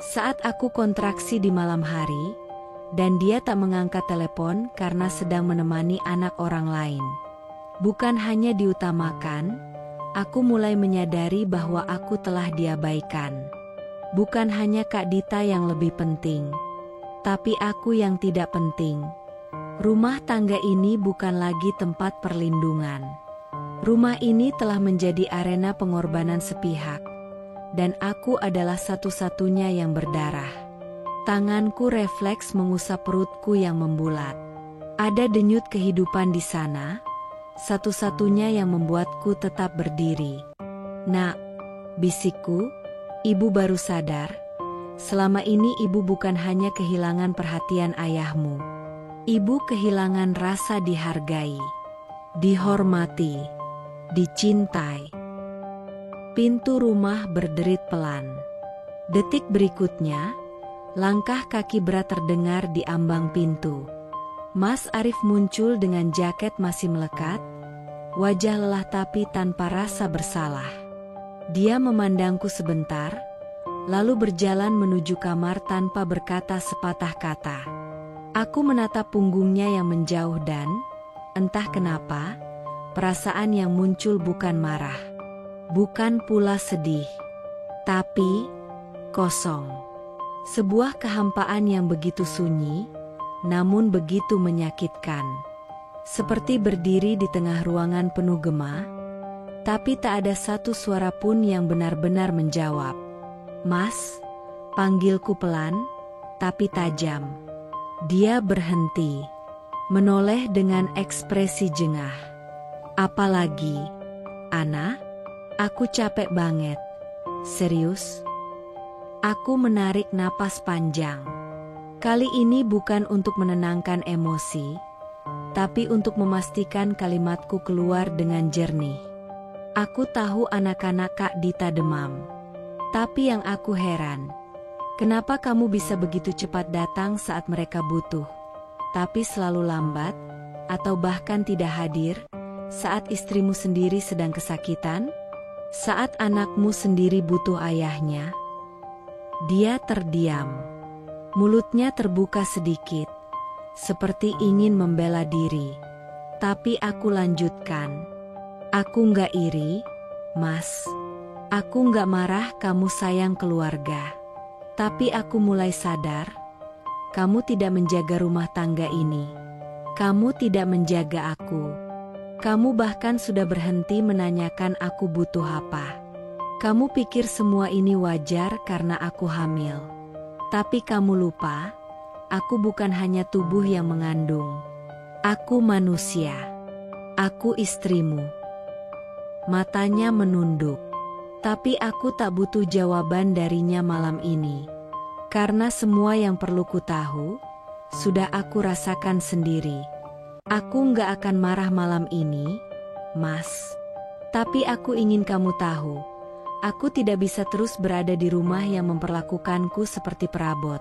Saat aku kontraksi di malam hari, dan dia tak mengangkat telepon karena sedang menemani anak orang lain. Bukan hanya diutamakan, aku mulai menyadari bahwa aku telah diabaikan. Bukan hanya Kak Dita yang lebih penting, tapi aku yang tidak penting. Rumah tangga ini bukan lagi tempat perlindungan. Rumah ini telah menjadi arena pengorbanan sepihak, dan aku adalah satu-satunya yang berdarah. Tanganku refleks mengusap perutku yang membulat. Ada denyut kehidupan di sana, satu-satunya yang membuatku tetap berdiri. "Nak," bisikku, "ibu baru sadar. Selama ini ibu bukan hanya kehilangan perhatian ayahmu. Ibu kehilangan rasa dihargai, dihormati, dicintai." Pintu rumah berderit pelan. Detik berikutnya, langkah kaki berat terdengar di ambang pintu. Mas Arif muncul dengan jaket masih melekat, wajah lelah tapi tanpa rasa bersalah. Dia memandangku sebentar, lalu berjalan menuju kamar tanpa berkata sepatah kata. Aku menatap punggungnya yang menjauh dan, entah kenapa, perasaan yang muncul bukan marah. Bukan pula sedih, tapi kosong. Sebuah kehampaan yang begitu sunyi, namun begitu menyakitkan. Seperti berdiri di tengah ruangan penuh gema, tapi tak ada satu suara pun yang benar-benar menjawab. "Mas," panggilku pelan, tapi tajam. Dia berhenti, menoleh dengan ekspresi jengah. "Apalagi, Ana? Aku capek banget." "Serius?" Aku menarik napas panjang. Kali ini bukan untuk menenangkan emosi, tapi untuk memastikan kalimatku keluar dengan jernih. "Aku tahu anak-anak Kak Dita demam. Tapi yang aku heran, kenapa kamu bisa begitu cepat datang saat mereka butuh, tapi selalu lambat, atau bahkan tidak hadir, saat istrimu sendiri sedang kesakitan? Saat anakmu sendiri butuh ayahnya?" Dia terdiam. Mulutnya terbuka sedikit, seperti ingin membela diri. Tapi aku lanjutkan. "Aku nggak iri, Mas. Aku nggak marah kamu sayang keluarga. Tapi aku mulai sadar, kamu tidak menjaga rumah tangga ini. Kamu tidak menjaga aku. Kamu bahkan sudah berhenti menanyakan aku butuh apa. Kamu pikir semua ini wajar karena aku hamil. Tapi kamu lupa, aku bukan hanya tubuh yang mengandung. Aku manusia. Aku istrimu." Matanya menunduk. Tapi aku tak butuh jawaban darinya malam ini. Karena semua yang perlu ku tahu, sudah aku rasakan sendiri. Aku nggak akan marah malam ini, Mas. Tapi aku ingin kamu tahu, aku tidak bisa terus berada di rumah yang memperlakukanku seperti perabot.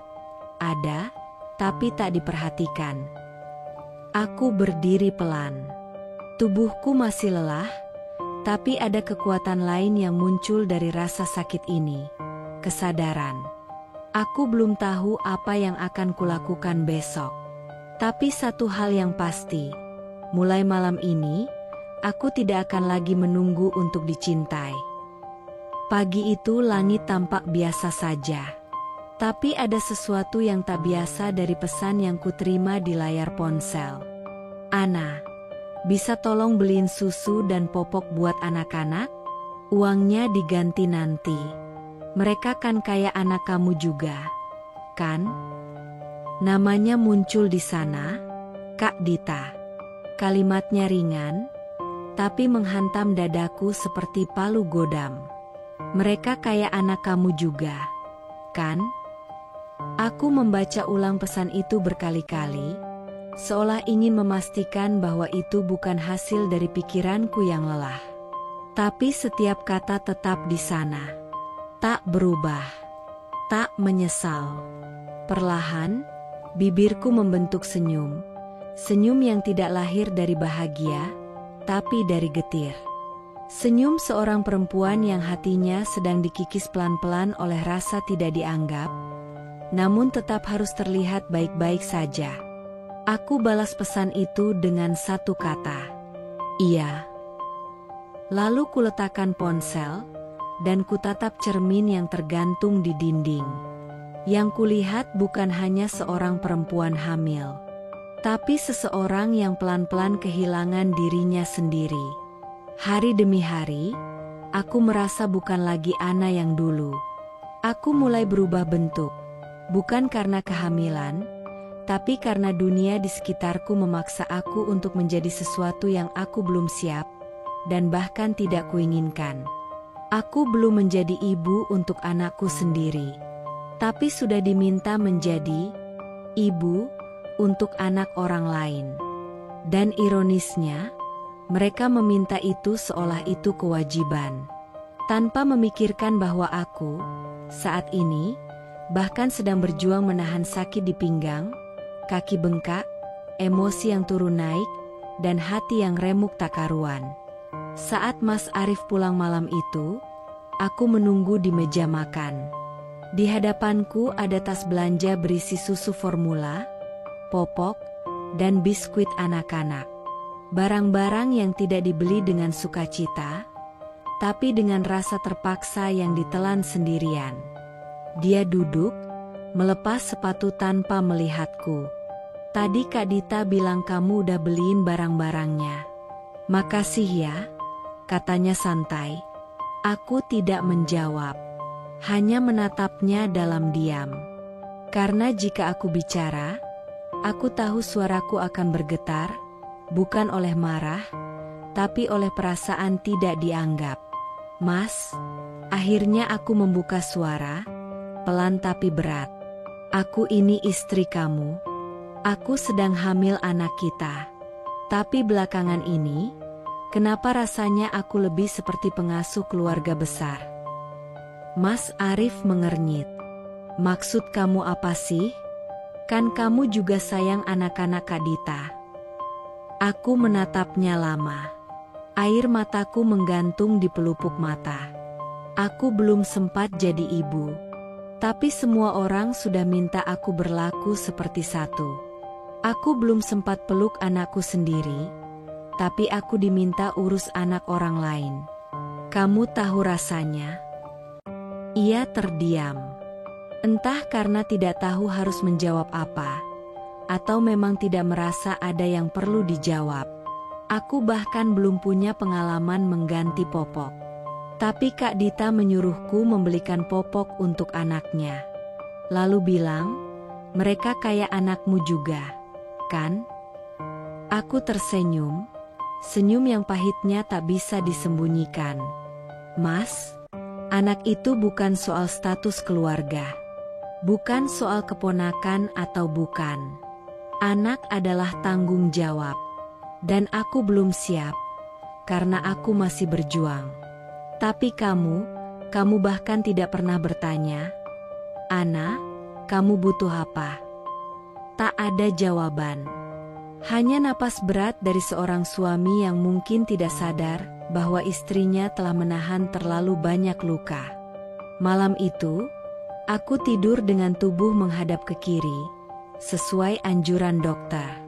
Ada, tapi tak diperhatikan. Aku berdiri pelan. Tubuhku masih lelah, tapi ada kekuatan lain yang muncul dari rasa sakit ini. Kesadaran. Aku belum tahu apa yang akan kulakukan besok. Tapi satu hal yang pasti, mulai malam ini, aku tidak akan lagi menunggu untuk dicintai. Pagi itu langit tampak biasa saja. Tapi ada sesuatu yang tak biasa dari pesan yang kuterima di layar ponsel. "Ana, bisa tolong beliin susu dan popok buat anak-anak? Uangnya diganti nanti. Mereka kan kayak anak kamu juga, kan?" Namanya muncul di sana, Kak Dita. Kalimatnya ringan, tapi menghantam dadaku seperti palu godam. Mereka kayak anak kamu juga, kan? Aku membaca ulang pesan itu berkali-kali, seolah ingin memastikan bahwa itu bukan hasil dari pikiranku yang lelah. Tapi setiap kata tetap di sana. Tak berubah. Tak menyesal. Perlahan, bibirku membentuk senyum. Senyum yang tidak lahir dari bahagia, tapi dari getir. Senyum seorang perempuan yang hatinya sedang dikikis pelan-pelan oleh rasa tidak dianggap, namun tetap harus terlihat baik-baik saja. Aku balas pesan itu dengan satu kata. Iya. Lalu kuletakkan ponsel, dan kutatap cermin yang tergantung di dinding. Yang kulihat bukan hanya seorang perempuan hamil, tapi seseorang yang pelan-pelan kehilangan dirinya sendiri. Hari demi hari, aku merasa bukan lagi Ana yang dulu. Aku mulai berubah bentuk, bukan karena kehamilan, tapi karena dunia di sekitarku memaksa aku untuk menjadi sesuatu yang aku belum siap, dan bahkan tidak kuinginkan. Aku belum menjadi ibu untuk anakku sendiri, tapi sudah diminta menjadi ibu untuk anak orang lain. Dan ironisnya, mereka meminta itu seolah itu kewajiban, tanpa memikirkan bahwa aku, saat ini, bahkan sedang berjuang menahan sakit di pinggang, kaki bengkak, emosi yang turun naik, dan hati yang remuk tak karuan. Saat Mas Arif pulang malam itu, aku menunggu di meja makan. Di hadapanku ada tas belanja berisi susu formula, popok, dan biskuit anak-anak. Barang-barang yang tidak dibeli dengan sukacita, tapi dengan rasa terpaksa yang ditelan sendirian. Dia duduk, melepas sepatu tanpa melihatku. Tadi Kak Dita bilang kamu udah beliin barang-barangnya. Makasih ya, katanya santai. Aku tidak menjawab, hanya menatapnya dalam diam. Karena jika aku bicara, aku tahu suaraku akan bergetar, bukan oleh marah, tapi oleh perasaan tidak dianggap. Mas, akhirnya aku membuka suara, pelan tapi berat. Aku ini istri kamu. Aku sedang hamil anak kita. Tapi belakangan ini, kenapa rasanya aku lebih seperti pengasuh keluarga besar? Mas Arif mengernyit. Maksud kamu apa sih? Kan kamu juga sayang anak-anak Kak Dita. Aku menatapnya lama. Air mataku menggantung di pelupuk mata. Aku belum sempat jadi ibu. Tapi semua orang sudah minta aku berlaku seperti satu. Aku belum sempat peluk anakku sendiri, tapi aku diminta urus anak orang lain. Kamu tahu rasanya? Ia terdiam. Entah karena tidak tahu harus menjawab apa, atau memang tidak merasa ada yang perlu dijawab. Aku bahkan belum punya pengalaman mengganti popok. Tapi Kak Dita menyuruhku membelikan popok untuk anaknya. Lalu bilang, mereka kayak anakmu juga, kan? Aku tersenyum, senyum yang pahitnya tak bisa disembunyikan. Mas, anak itu bukan soal status keluarga. Bukan soal keponakan atau bukan. Anak adalah tanggung jawab. Dan aku belum siap, karena aku masih berjuang. Tapi kamu bahkan tidak pernah bertanya, Ana, kamu butuh apa? Tak ada jawaban. Hanya napas berat dari seorang suami yang mungkin tidak sadar bahwa istrinya telah menahan terlalu banyak luka. Malam itu, aku tidur dengan tubuh menghadap ke kiri, sesuai anjuran dokter.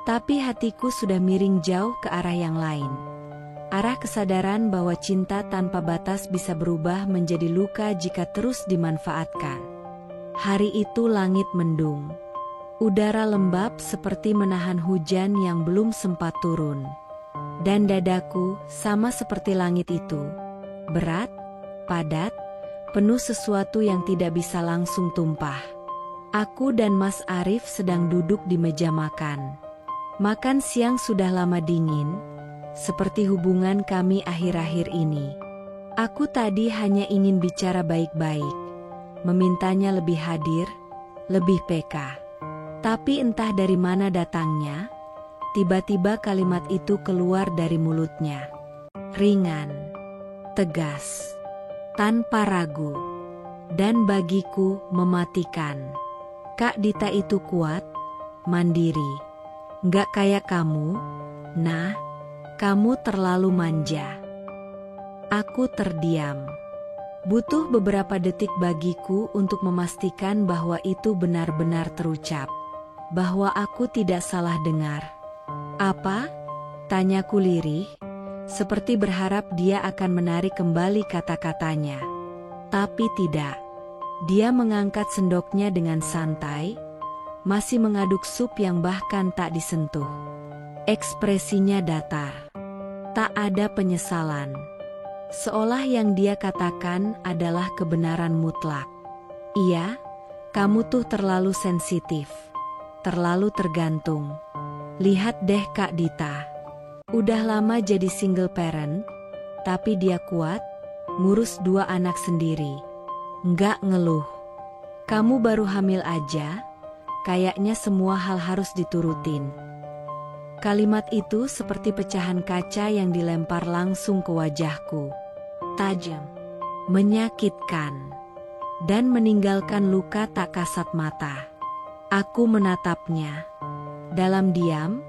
Tapi hatiku sudah miring jauh ke arah yang lain. Arah kesadaran bahwa cinta tanpa batas bisa berubah menjadi luka jika terus dimanfaatkan. Hari itu langit mendung. Udara lembab seperti menahan hujan yang belum sempat turun. Dan dadaku sama seperti langit itu. Berat, padat, penuh sesuatu yang tidak bisa langsung tumpah. Aku dan Mas Arif sedang duduk di meja makan. Makan siang sudah lama dingin, seperti hubungan kami akhir-akhir ini. Aku tadi hanya ingin bicara baik-baik, memintanya lebih hadir, lebih peka. Tapi entah dari mana datangnya, tiba-tiba kalimat itu keluar dari mulutnya. Ringan, tegas, tanpa ragu, dan bagiku mematikan. Kak Dita itu kuat, mandiri. Nggak kayak kamu, nah, kamu terlalu manja. Aku terdiam. Butuh beberapa detik bagiku untuk memastikan bahwa itu benar-benar terucap. Bahwa aku tidak salah dengar. Apa? Tanyaku lirih, seperti berharap dia akan menarik kembali kata-katanya. Tapi tidak. Dia mengangkat sendoknya dengan santai, masih mengaduk sup yang bahkan tak disentuh. Ekspresinya datar. Tak ada penyesalan. Seolah yang dia katakan adalah kebenaran mutlak. Iya, kamu tuh terlalu sensitif. Terlalu tergantung. Lihat deh Kak Dita. Udah lama jadi single parent, tapi dia kuat, ngurus 2 anak sendiri. Nggak ngeluh. Kamu baru hamil aja, kayaknya semua hal harus diturutin. Kalimat itu seperti pecahan kaca yang dilempar langsung ke wajahku. Tajam, menyakitkan, dan meninggalkan luka tak kasat mata. Aku menatapnya. Dalam diam,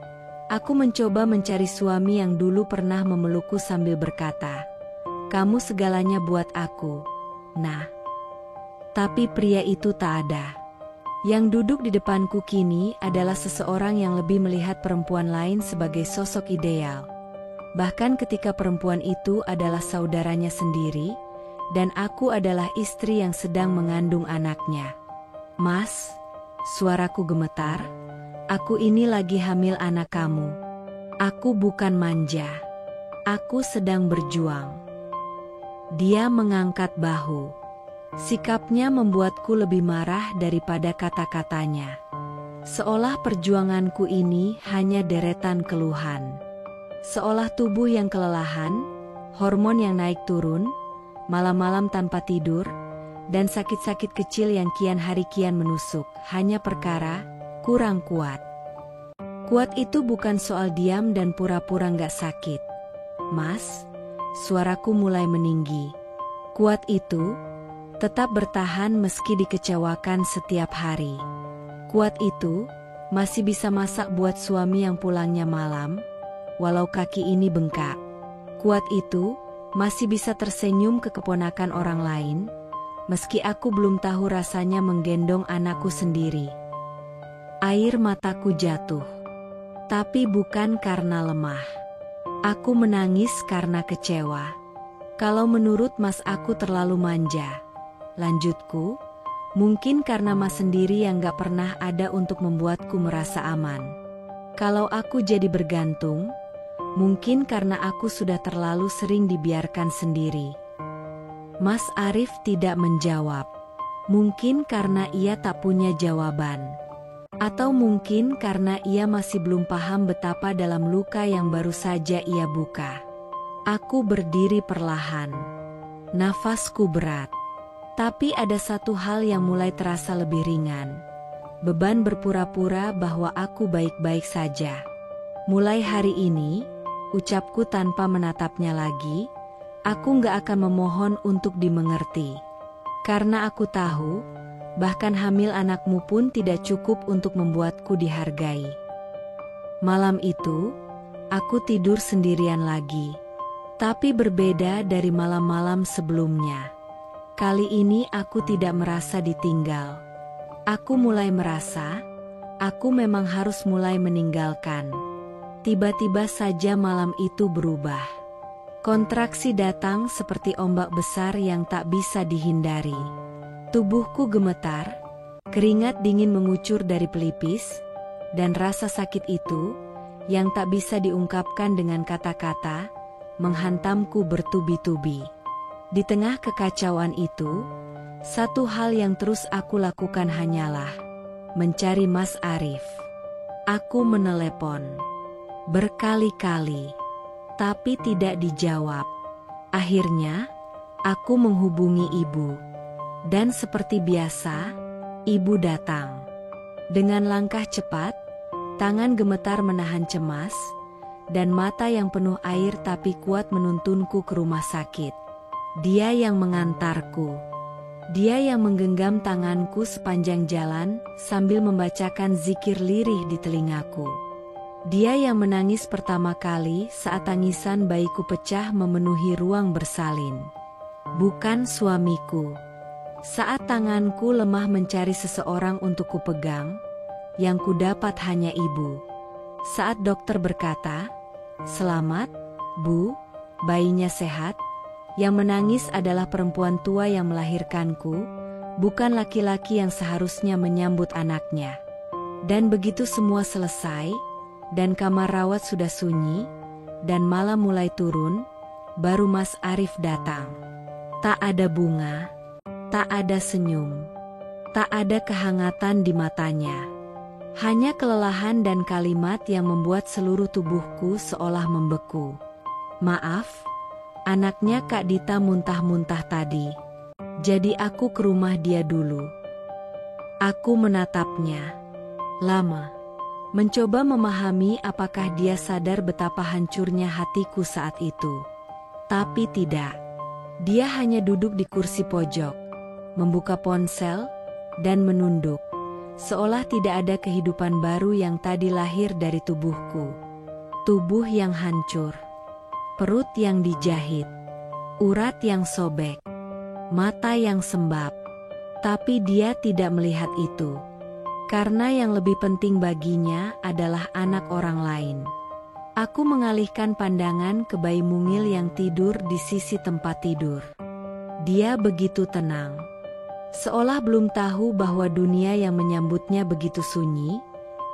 aku mencoba mencari suami yang dulu pernah memelukku sambil berkata, "Kamu segalanya buat aku." Nah, tapi pria itu tak ada. Yang duduk di depanku kini adalah seseorang yang lebih melihat perempuan lain sebagai sosok ideal. Bahkan ketika perempuan itu adalah saudaranya sendiri, dan aku adalah istri yang sedang mengandung anaknya. "Mas," suaraku gemetar, "aku ini lagi hamil anak kamu. Aku bukan manja. Aku sedang berjuang." Dia mengangkat bahu. Sikapnya membuatku lebih marah daripada kata-katanya. Seolah perjuanganku ini hanya deretan keluhan. Seolah tubuh yang kelelahan, hormon yang naik turun, malam-malam tanpa tidur, dan sakit-sakit kecil yang kian hari kian menusuk, hanya perkara kurang kuat. Kuat itu bukan soal diam dan pura-pura nggak sakit. "Mas," suaraku mulai meninggi. Kuat itu tetap bertahan meski dikecewakan setiap hari. Kuat itu masih bisa masak buat suami yang pulangnya malam, walau kaki ini bengkak. Kuat itu masih bisa tersenyum ke keponakan orang lain, meski aku belum tahu rasanya menggendong anakku sendiri. Air mataku jatuh. Tapi bukan karena lemah. Aku menangis karena kecewa. Kalau menurut Mas aku terlalu manja. Lanjutku, mungkin karena Mas sendiri yang gak pernah ada untuk membuatku merasa aman. Kalau aku jadi bergantung, mungkin karena aku sudah terlalu sering dibiarkan sendiri. Mas Arif tidak menjawab. Mungkin karena ia tak punya jawaban. Atau mungkin karena ia masih belum paham betapa dalam luka yang baru saja ia buka. Aku berdiri perlahan. Nafasku berat. Tapi ada satu hal yang mulai terasa lebih ringan. Beban berpura-pura bahwa aku baik-baik saja. Mulai hari ini, ucapku tanpa menatapnya lagi, aku gak akan memohon untuk dimengerti. Karena aku tahu, bahkan hamil anakmu pun tidak cukup untuk membuatku dihargai. Malam itu, aku tidur sendirian lagi. Tapi berbeda dari malam-malam sebelumnya. Kali ini aku tidak merasa ditinggal. Aku mulai merasa, aku memang harus mulai meninggalkan. Tiba-tiba saja malam itu berubah. Kontraksi datang seperti ombak besar yang tak bisa dihindari. Tubuhku gemetar, keringat dingin mengucur dari pelipis, dan rasa sakit itu, yang tak bisa diungkapkan dengan kata-kata, menghantamku bertubi-tubi. Di tengah kekacauan itu, satu hal yang terus aku lakukan hanyalah mencari Mas Arif. Aku menelepon berkali-kali, tapi tidak dijawab. Akhirnya, Aku menghubungi ibu. Dan seperti biasa, ibu datang. Dengan langkah cepat, tangan gemetar menahan cemas, dan mata yang penuh air tapi kuat menuntunku ke rumah sakit. Dia yang mengantarku. Dia yang menggenggam tanganku sepanjang jalan sambil membacakan zikir lirih di telingaku. Dia yang menangis pertama kali saat tangisan bayiku pecah memenuhi ruang bersalin. Bukan suamiku. Saat tanganku lemah mencari seseorang untuk kupegang, yang kudapat hanya ibu. Saat dokter berkata, "Selamat, Bu, bayinya sehat," yang menangis adalah perempuan tua yang melahirkanku, bukan laki-laki yang seharusnya menyambut anaknya. Dan begitu semua selesai, dan kamar rawat sudah sunyi, dan malam mulai turun, baru Mas Arif datang. Tak ada bunga, tak ada senyum, tak ada kehangatan di matanya. Hanya kelelahan dan kalimat yang membuat seluruh tubuhku seolah membeku. "Maaf, anaknya Kak Dita muntah-muntah tadi. Jadi aku ke rumah dia dulu." Aku menatapnya lama, mencoba memahami apakah dia sadar betapa hancurnya hatiku saat itu. Tapi tidak. Dia hanya duduk di kursi pojok, membuka ponsel, dan menunduk, seolah tidak ada kehidupan baru yang tadi lahir dari tubuhku. Tubuh yang hancur, perut yang dijahit, urat yang sobek, mata yang sembab. Tapi dia tidak melihat itu, karena yang lebih penting baginya adalah anak orang lain. Aku mengalihkan pandangan ke bayi mungil yang tidur di sisi tempat tidur. Dia begitu tenang, seolah belum tahu bahwa dunia yang menyambutnya begitu sunyi,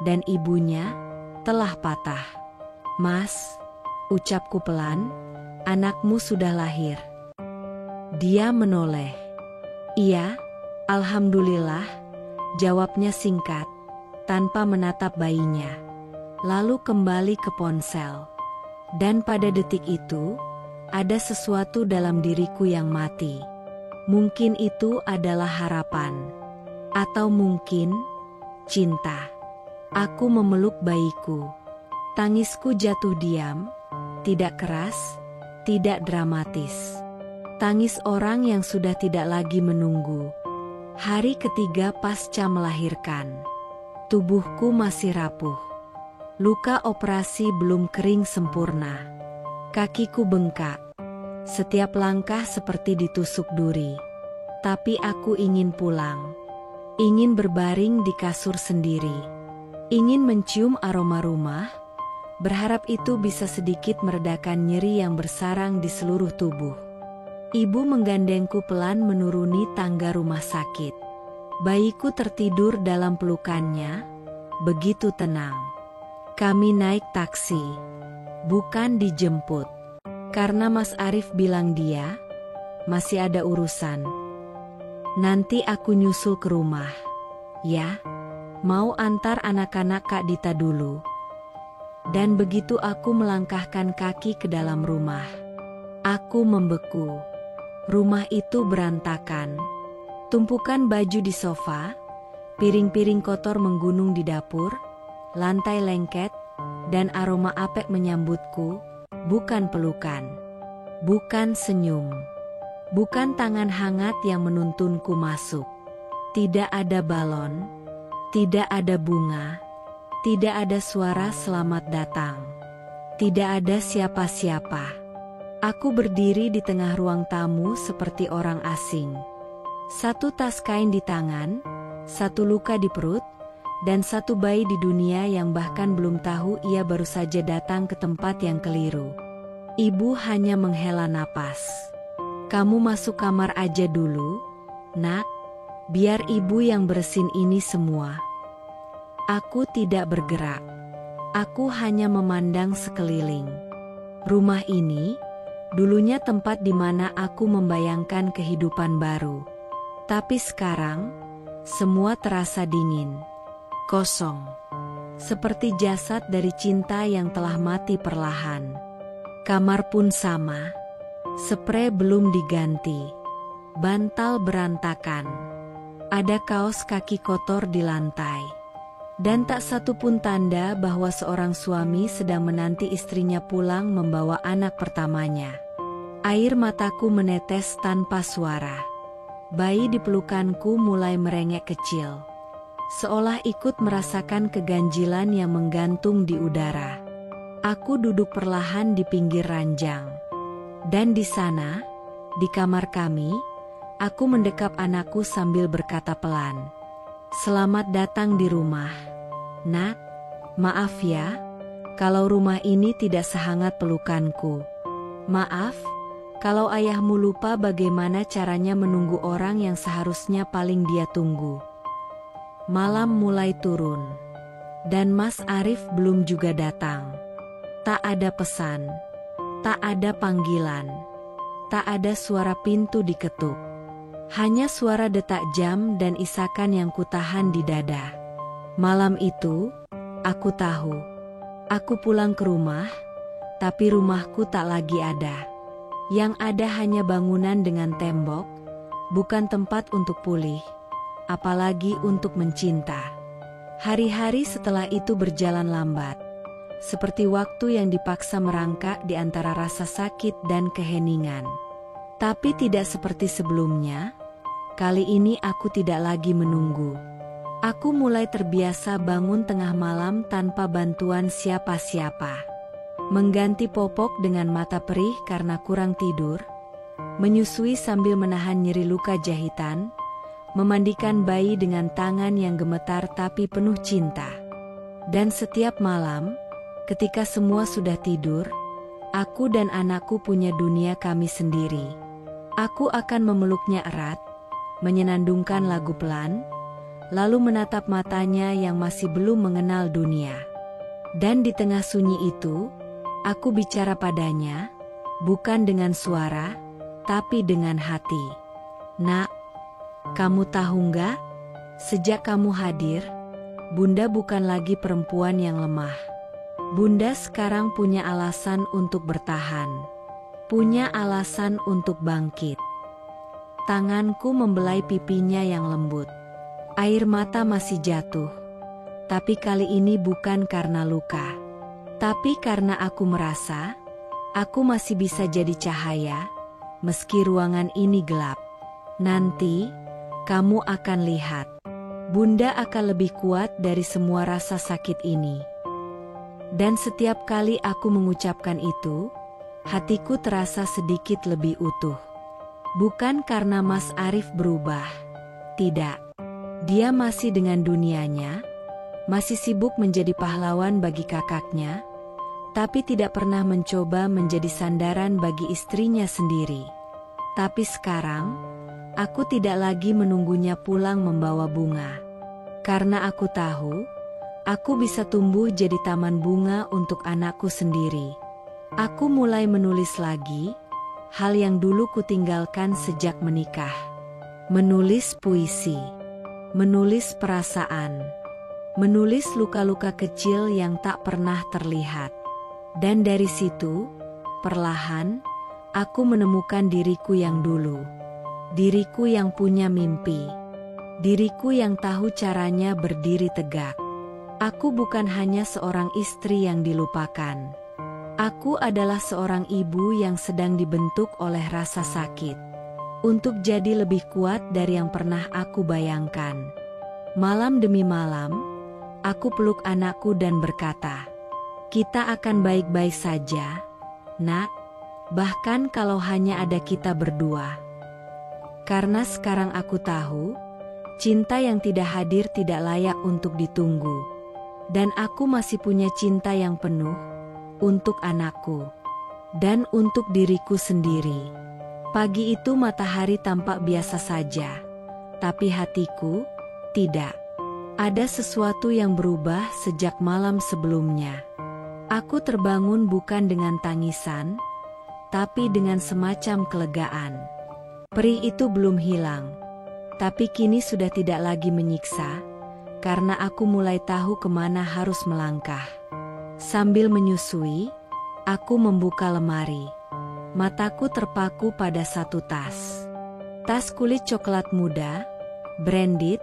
dan ibunya telah patah. "Mas," ucapku pelan, "anakmu sudah lahir." Dia menoleh. "Iya, alhamdulillah," jawabnya singkat, tanpa menatap bayinya. Lalu kembali ke ponsel. Dan pada detik itu, ada sesuatu dalam diriku yang mati. Mungkin itu adalah harapan. Atau mungkin cinta. Aku memeluk bayiku. Tangisku jatuh diam, tidak keras, tidak dramatis. Tangis orang yang sudah tidak lagi menunggu. Hari ketiga pasca melahirkan. Tubuhku masih rapuh. Luka operasi belum kering sempurna. Kakiku bengkak. Setiap langkah seperti ditusuk duri. Tapi aku ingin pulang. Ingin berbaring di kasur sendiri. Ingin mencium aroma rumah. Berharap itu bisa sedikit meredakan nyeri yang bersarang di seluruh tubuh. Ibu menggandengku pelan menuruni tangga rumah sakit. Bayiku tertidur dalam pelukannya, begitu tenang. Kami naik taksi, bukan dijemput. Karena Mas Arif bilang dia masih ada urusan. "Nanti aku nyusul ke rumah. Ya, mau antar anak-anak Kak Dita dulu." Dan begitu aku melangkahkan kaki ke dalam rumah, aku membeku. Rumah itu berantakan. Tumpukan baju di sofa, piring-piring kotor menggunung di dapur, lantai lengket, dan aroma apek menyambutku, bukan pelukan, bukan senyum, bukan tangan hangat yang menuntunku masuk. Tidak ada balon, tidak ada bunga, tidak ada suara selamat datang, tidak ada siapa-siapa. Aku berdiri di tengah ruang tamu seperti orang asing. Satu tas kain di tangan, satu luka di perut, dan satu bayi di dunia yang bahkan belum tahu ia baru saja datang ke tempat yang keliru. Ibu hanya menghela napas. "Kamu masuk kamar aja dulu, Nak. Biar ibu yang bersihin ini semua." Aku tidak bergerak. Aku hanya memandang sekeliling. Rumah ini, dulunya tempat di mana aku membayangkan kehidupan baru. Tapi sekarang, semua terasa dingin. Kosong. Seperti jasad dari cinta yang telah mati perlahan. Kamar pun sama. Sprei belum diganti. Bantal berantakan. Ada kaos kaki kotor di lantai. Dan tak satu pun tanda bahwa seorang suami sedang menanti istrinya pulang membawa anak pertamanya. Air mataku menetes tanpa suara. Bayi di pelukanku mulai merengek kecil. Seolah ikut merasakan keganjilan yang menggantung di udara. Aku duduk perlahan di pinggir ranjang. Dan di sana, di kamar kami, aku mendekap anakku sambil berkata pelan, "Selamat datang di rumah. Nak, maaf ya, kalau rumah ini tidak sehangat pelukanku. Maaf, kalau ayahmu lupa bagaimana caranya menunggu orang yang seharusnya paling dia tunggu." Malam mulai turun. Dan Mas Arif belum juga datang. Tak ada pesan. Tak ada panggilan. Tak ada suara pintu diketuk. Hanya suara detak jam dan isakan yang kutahan di dada. Malam itu, aku tahu. Aku pulang ke rumah, tapi rumahku tak lagi ada. Yang ada hanya bangunan dengan tembok, bukan tempat untuk pulih, apalagi untuk mencinta. Hari-hari setelah itu berjalan lambat, seperti waktu yang dipaksa merangkak di antara rasa sakit dan keheningan. Tapi tidak seperti sebelumnya, kali ini aku tidak lagi menunggu. Aku mulai terbiasa bangun tengah malam tanpa bantuan siapa-siapa. Mengganti popok dengan mata perih karena kurang tidur, menyusui sambil menahan nyeri luka jahitan, memandikan bayi dengan tangan yang gemetar tapi penuh cinta. Dan setiap malam, ketika semua sudah tidur, aku dan anakku punya dunia kami sendiri. Aku akan memeluknya erat, menyenandungkan lagu pelan, lalu menatap matanya yang masih belum mengenal dunia. Dan di tengah sunyi itu, aku bicara padanya, bukan dengan suara, tapi dengan hati. "Nak, kamu tahu nggak? Sejak kamu hadir, Bunda bukan lagi perempuan yang lemah. Bunda sekarang punya alasan untuk bertahan. Punya alasan untuk bangkit." Tanganku membelai pipinya yang lembut. Air mata masih jatuh. Tapi kali ini bukan karena luka. Tapi karena aku merasa, aku masih bisa jadi cahaya, meski ruangan ini gelap. Nanti, kamu akan lihat. Bunda akan lebih kuat dari semua rasa sakit ini. Dan setiap kali aku mengucapkan itu, hatiku terasa sedikit lebih utuh. Bukan karena Mas Arif berubah. Tidak. Dia masih dengan dunianya, masih sibuk menjadi pahlawan bagi kakaknya, tapi tidak pernah mencoba menjadi sandaran bagi istrinya sendiri. Tapi sekarang, aku tidak lagi menunggunya pulang membawa bunga. Karena aku tahu, aku bisa tumbuh jadi taman bunga untuk anakku sendiri. Aku mulai menulis lagi, hal yang dulu kutinggalkan sejak menikah. Menulis puisi. Menulis perasaan, menulis luka-luka kecil yang tak pernah terlihat. Dan dari situ, perlahan, aku menemukan diriku yang dulu. Diriku yang punya mimpi. Diriku yang tahu caranya berdiri tegak. Aku bukan hanya seorang istri yang dilupakan. Aku adalah seorang ibu yang sedang dibentuk oleh rasa sakit. Untuk jadi lebih kuat dari yang pernah aku bayangkan. Malam demi malam, aku peluk anakku dan berkata, "Kita akan baik-baik saja, Nak, bahkan kalau hanya ada kita berdua." Karena sekarang aku tahu, cinta yang tidak hadir tidak layak untuk ditunggu. Dan aku masih punya cinta yang penuh, untuk anakku, dan untuk diriku sendiri. Pagi itu matahari tampak biasa saja, tapi hatiku, tidak. Ada sesuatu yang berubah sejak malam sebelumnya. Aku terbangun bukan dengan tangisan, tapi dengan semacam kelegaan. Perih itu belum hilang, tapi kini sudah tidak lagi menyiksa, karena aku mulai tahu kemana harus melangkah. Sambil menyusui, aku membuka lemari. Mataku terpaku pada satu tas. Tas kulit coklat muda, branded,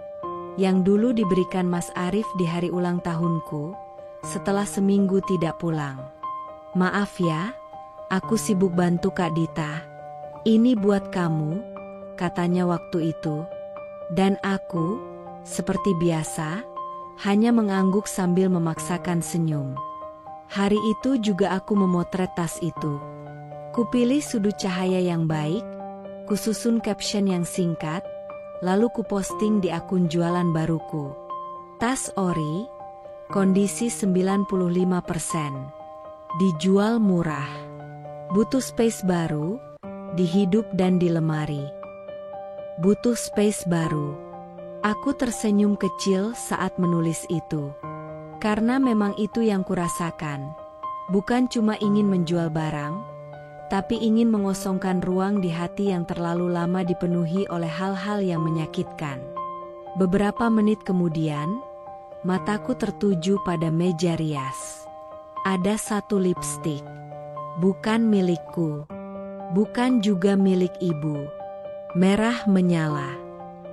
yang dulu diberikan Mas Arif di hari ulang tahunku, setelah seminggu tidak pulang. Maaf ya, aku sibuk bantu Kak Dita. Ini buat kamu, katanya waktu itu. Dan aku, seperti biasa, hanya mengangguk sambil memaksakan senyum. Hari itu juga aku memotret tas itu. Kupilih sudut cahaya yang baik, kususun caption yang singkat, lalu kuposting di akun jualan baruku. Tas ori, kondisi 95%. Dijual murah. Butuh space baru, di hidup dan di lemari. Butuh space baru. Aku tersenyum kecil saat menulis itu. Karena memang itu yang kurasakan. Bukan cuma ingin menjual barang, tapi ingin mengosongkan ruang di hati yang terlalu lama dipenuhi oleh hal-hal yang menyakitkan. Beberapa menit kemudian, mataku tertuju pada meja rias. Ada satu lipstik. Bukan milikku. Bukan juga milik ibu. Merah menyala.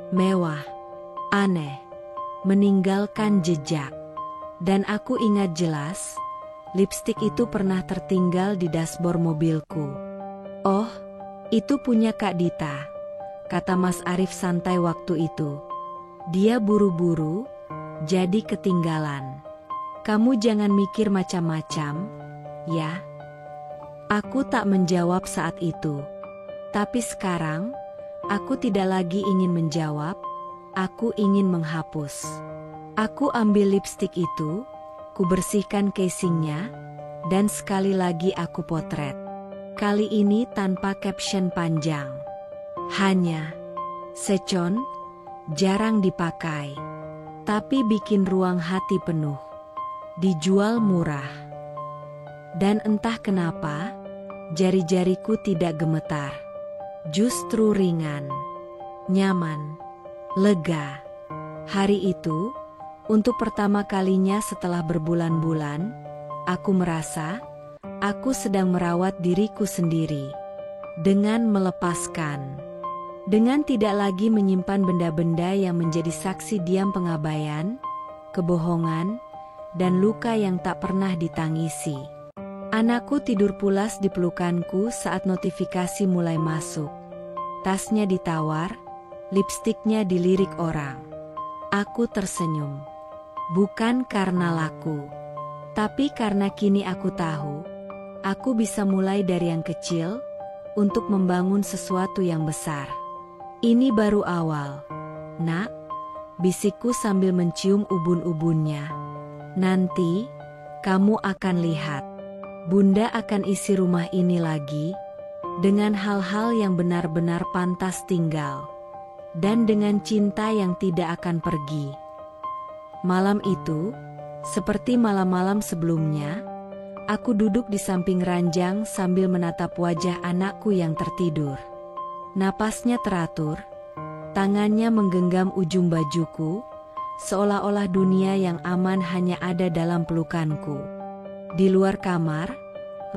Mewah. Aneh. Meninggalkan jejak. Dan aku ingat jelas, lipstik itu pernah tertinggal di dashboard mobilku. Oh, itu punya Kak Dita, kata Mas Arif santai waktu itu. Dia buru-buru, jadi ketinggalan. Kamu jangan mikir macam-macam, ya. Aku tak menjawab saat itu. Tapi sekarang, aku tidak lagi ingin menjawab, aku ingin menghapus. Aku ambil lipstik itu, ku bersihkan casingnya, dan sekali lagi aku potret. Kali ini tanpa caption panjang. Hanya, secon, jarang dipakai. Tapi bikin ruang hati penuh. Dijual murah. Dan entah kenapa, jari-jariku tidak gemetar. Justru ringan, nyaman, lega. Hari itu, untuk pertama kalinya setelah berbulan-bulan, aku merasa, aku sedang merawat diriku sendiri. Dengan melepaskan. Dengan tidak lagi menyimpan benda-benda yang menjadi saksi diam pengabaian, kebohongan, dan luka yang tak pernah ditangisi. Anakku tidur pulas di pelukanku saat notifikasi mulai masuk. Tasnya ditawar, lipstiknya dilirik orang. Aku tersenyum. Bukan karena laku, tapi karena kini aku tahu, aku bisa mulai dari yang kecil, untuk membangun sesuatu yang besar. Ini baru awal, nak, bisikku sambil mencium ubun-ubunnya. Nanti, kamu akan lihat, Bunda akan isi rumah ini lagi, dengan hal-hal yang benar-benar pantas tinggal, dan dengan cinta yang tidak akan pergi. Malam itu, seperti malam-malam sebelumnya, aku duduk di samping ranjang sambil menatap wajah anakku yang tertidur. Napasnya teratur, tangannya menggenggam ujung bajuku, seolah-olah dunia yang aman hanya ada dalam pelukanku. Di luar kamar,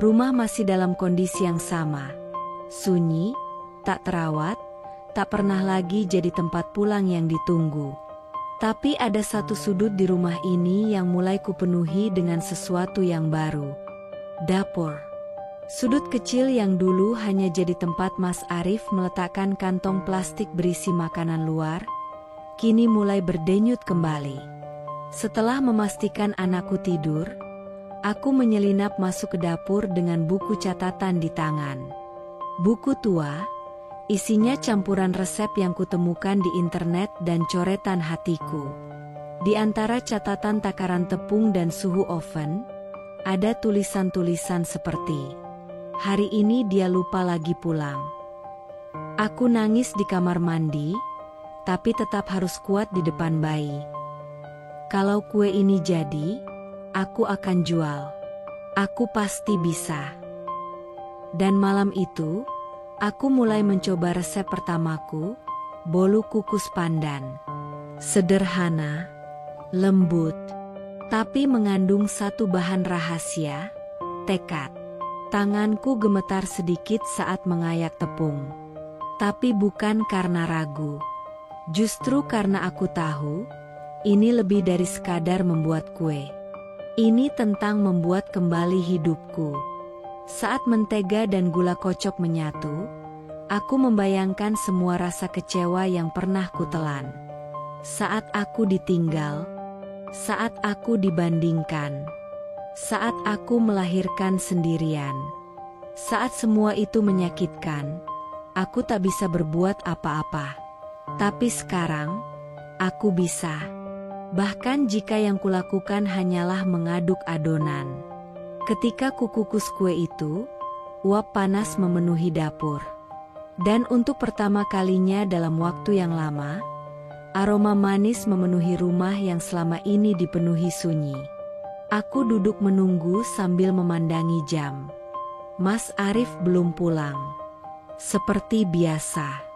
rumah masih dalam kondisi yang sama. Sunyi, tak terawat, tak pernah lagi jadi tempat pulang yang ditunggu. Tapi ada satu sudut di rumah ini yang mulai kupenuhi dengan sesuatu yang baru. Dapur. Sudut kecil yang dulu hanya jadi tempat Mas Arif meletakkan kantong plastik berisi makanan luar, kini mulai berdenyut kembali. Setelah memastikan anakku tidur, aku menyelinap masuk ke dapur dengan buku catatan di tangan. Buku tua, isinya campuran resep yang kutemukan di internet dan coretan hatiku. Di antara catatan takaran tepung dan suhu oven, ada tulisan-tulisan seperti, "Hari ini dia lupa lagi pulang." Aku nangis di kamar mandi, tapi tetap harus kuat di depan bayi. Kalau kue ini jadi, aku akan jual. Aku pasti bisa. Dan malam itu, aku mulai mencoba resep pertamaku, bolu kukus pandan. Sederhana, lembut, tapi mengandung satu bahan rahasia, tekad. Tanganku gemetar sedikit saat mengayak tepung. Tapi bukan karena ragu. Justru karena aku tahu, ini lebih dari sekadar membuat kue. Ini tentang membuat kembali hidupku. Saat mentega dan gula kocok menyatu, aku membayangkan semua rasa kecewa yang pernah kutelan. Saat aku ditinggal, saat aku dibandingkan, saat aku melahirkan sendirian, saat semua itu menyakitkan, aku tak bisa berbuat apa-apa. Tapi sekarang, aku bisa. Bahkan jika yang kulakukan hanyalah mengaduk adonan. Ketika kukukus kue itu, uap panas memenuhi dapur. Dan untuk pertama kalinya dalam waktu yang lama, aroma manis memenuhi rumah yang selama ini dipenuhi sunyi. Aku duduk menunggu sambil memandangi jam. Mas Arif belum pulang. Seperti biasa.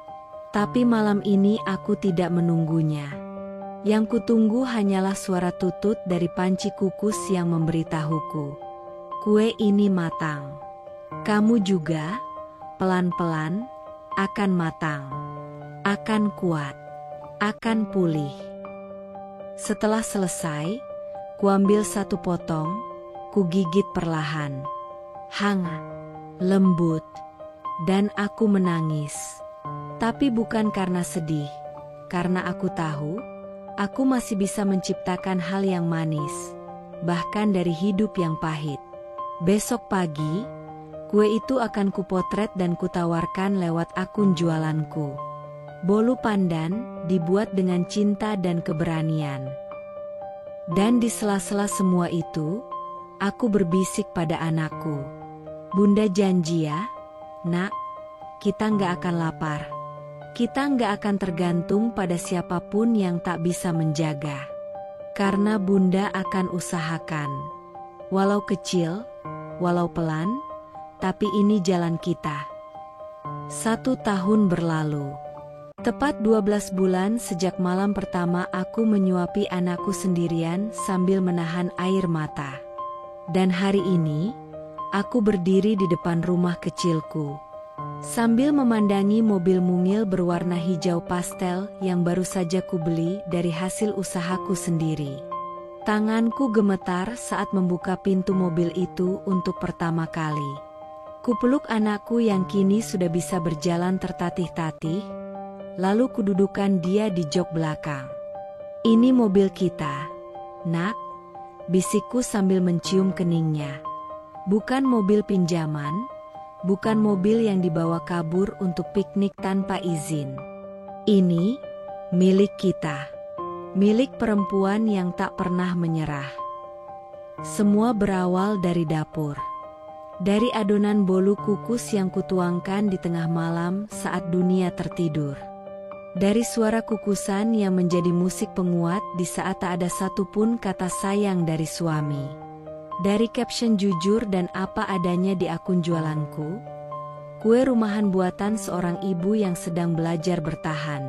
Tapi malam ini aku tidak menunggunya. Yang kutunggu hanyalah suara tutut dari panci kukus yang memberitahuku. Kue ini matang. Kamu juga, pelan-pelan, akan matang. Akan kuat. Akan pulih. Setelah selesai, kuambil satu potong, kugigit perlahan. Hangat, lembut, dan aku menangis. Tapi bukan karena sedih, karena aku tahu, aku masih bisa menciptakan hal yang manis, bahkan dari hidup yang pahit. Besok pagi, kue itu akan kupotret dan kutawarkan lewat akun jualanku. Bolu pandan dibuat dengan cinta dan keberanian. Dan di sela-sela semua itu, aku berbisik pada anakku. Bunda janji ya, nak, kita nggak akan lapar. Kita nggak akan tergantung pada siapapun yang tak bisa menjaga. Karena Bunda akan usahakan. Walau kecil, walau pelan, tapi ini jalan kita. 1 tahun berlalu. Tepat 12 bulan sejak malam pertama aku menyuapi anakku sendirian sambil menahan air mata. Dan hari ini, aku berdiri di depan rumah kecilku. Sambil memandangi mobil mungil berwarna hijau pastel yang baru saja kubeli dari hasil usahaku sendiri. Tanganku gemetar saat membuka pintu mobil itu untuk pertama kali. Kupeluk anakku yang kini sudah bisa berjalan tertatih-tatih, lalu kududukan dia di jok belakang. Ini mobil kita, nak, bisikku sambil mencium keningnya. Bukan mobil pinjaman. Bukan mobil yang dibawa kabur untuk piknik tanpa izin. Ini milik kita. Milik perempuan yang tak pernah menyerah. Semua berawal dari dapur. Dari adonan bolu kukus yang kutuangkan di tengah malam saat dunia tertidur. Dari suara kukusan yang menjadi musik penguat di saat tak ada satupun kata sayang dari suami. Dari caption jujur dan apa adanya di akun jualanku, kue rumahan buatan seorang ibu yang sedang belajar bertahan.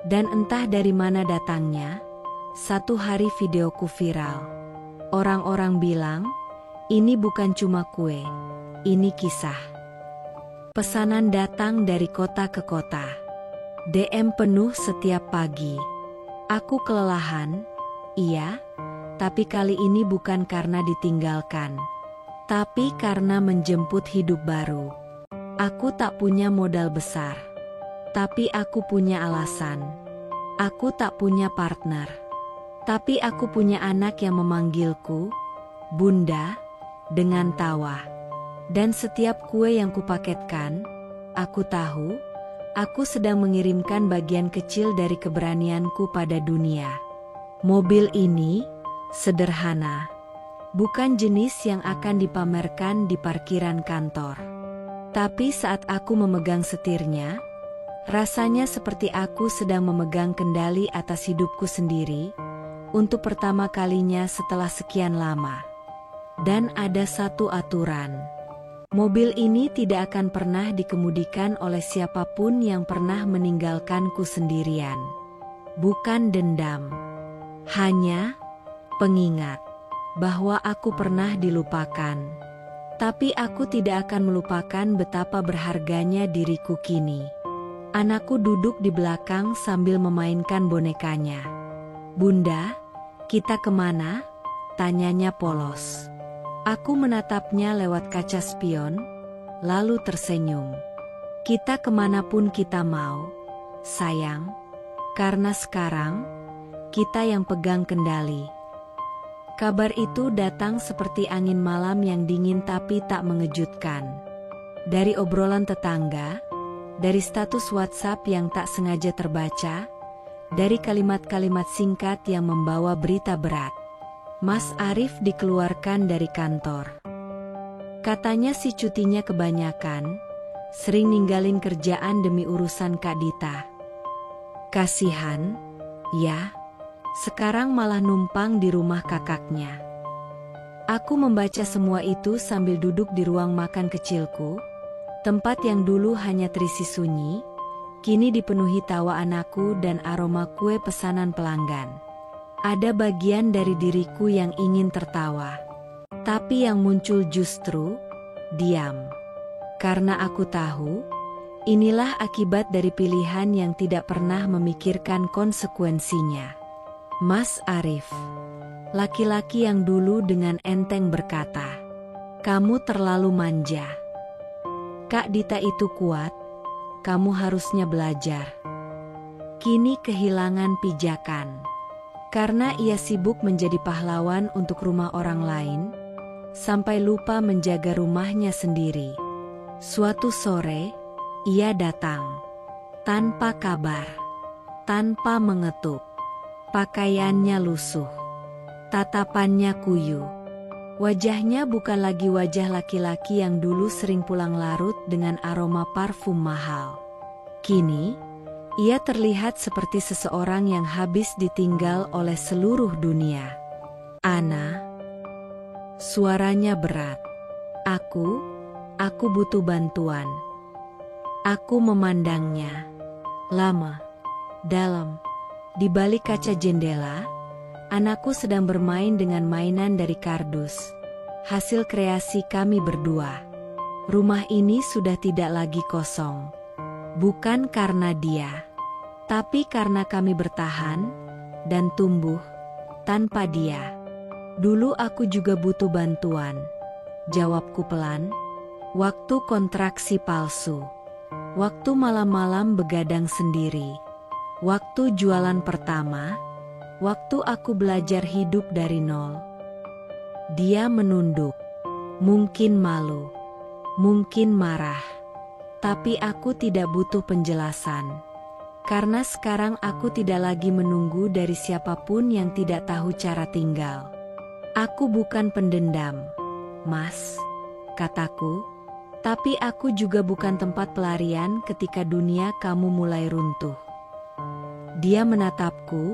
Dan entah dari mana datangnya, satu hari videoku viral. Orang-orang bilang, ini bukan cuma kue, ini kisah. Pesanan datang dari kota ke kota. DM penuh setiap pagi. Aku kelelahan, iya. Tapi kali ini bukan karena ditinggalkan, tapi karena menjemput hidup baru. Aku tak punya modal besar, tapi aku punya alasan. Aku tak punya partner, tapi aku punya anak yang memanggilku, Bunda, dengan tawa. Dan setiap kue yang kupaketkan, aku tahu, aku sedang mengirimkan bagian kecil dari keberanianku pada dunia. Mobil ini sederhana, bukan jenis yang akan dipamerkan di parkiran kantor. Tapi saat aku memegang setirnya, rasanya seperti aku sedang memegang kendali atas hidupku sendiri, untuk pertama kalinya setelah sekian lama. Dan ada satu aturan. Mobil ini tidak akan pernah dikemudikan oleh siapapun yang pernah meninggalkanku sendirian. Bukan dendam. Hanya pengingat bahwa aku pernah dilupakan. Tapi aku tidak akan melupakan betapa berharganya diriku kini. Anakku duduk di belakang sambil memainkan bonekanya. "Bunda, kita kemana?" tanyanya polos. Aku menatapnya lewat kaca spion, lalu tersenyum. "Kita kemanapun kita mau, sayang, karena sekarang kita yang pegang kendali." Kabar itu datang seperti angin malam yang dingin tapi tak mengejutkan. Dari obrolan tetangga, dari status WhatsApp yang tak sengaja terbaca, dari kalimat-kalimat singkat yang membawa berita berat. Mas Arif dikeluarkan dari kantor. Katanya si cutinya kebanyakan, sering ninggalin kerjaan demi urusan Kak Dita. Kasihan, ya. Sekarang malah numpang di rumah kakaknya. Aku membaca semua itu sambil duduk di ruang makan kecilku, tempat yang dulu hanya terisi sunyi, kini dipenuhi tawa anakku dan aroma kue pesanan pelanggan. Ada bagian dari diriku yang ingin tertawa, tapi yang muncul justru diam. Karena aku tahu, inilah akibat dari pilihan yang tidak pernah memikirkan konsekuensinya. Mas Arif, laki-laki yang dulu dengan enteng berkata, "Kamu terlalu manja. Kak Dita itu kuat, kamu harusnya belajar." Kini kehilangan pijakan. Karena ia sibuk menjadi pahlawan untuk rumah orang lain, sampai lupa menjaga rumahnya sendiri. Suatu sore, ia datang. Tanpa kabar, tanpa mengetuk. Pakaiannya lusuh, tatapannya kuyu. Wajahnya bukan lagi wajah laki-laki yang dulu sering pulang larut dengan aroma parfum mahal. Kini, ia terlihat seperti seseorang yang habis ditinggal oleh seluruh dunia. "Ana." Suaranya berat. Aku butuh bantuan." Aku memandangnya. Lama, dalam. Di balik kaca jendela, anakku sedang bermain dengan mainan dari kardus, hasil kreasi kami berdua. Rumah ini sudah tidak lagi kosong. Bukan karena dia, tapi karena kami bertahan dan tumbuh tanpa dia. "Dulu aku juga butuh bantuan," jawabku pelan. "Waktu kontraksi palsu, waktu malam-malam begadang sendiri, waktu jualan pertama, waktu aku belajar hidup dari nol." Dia menunduk, mungkin malu, mungkin marah, tapi aku tidak butuh penjelasan. Karena sekarang aku tidak lagi menunggu dari siapapun yang tidak tahu cara tinggal. "Aku bukan pendendam, Mas," kataku, "tapi aku juga bukan tempat pelarian ketika dunia kamu mulai runtuh." Dia menatapku,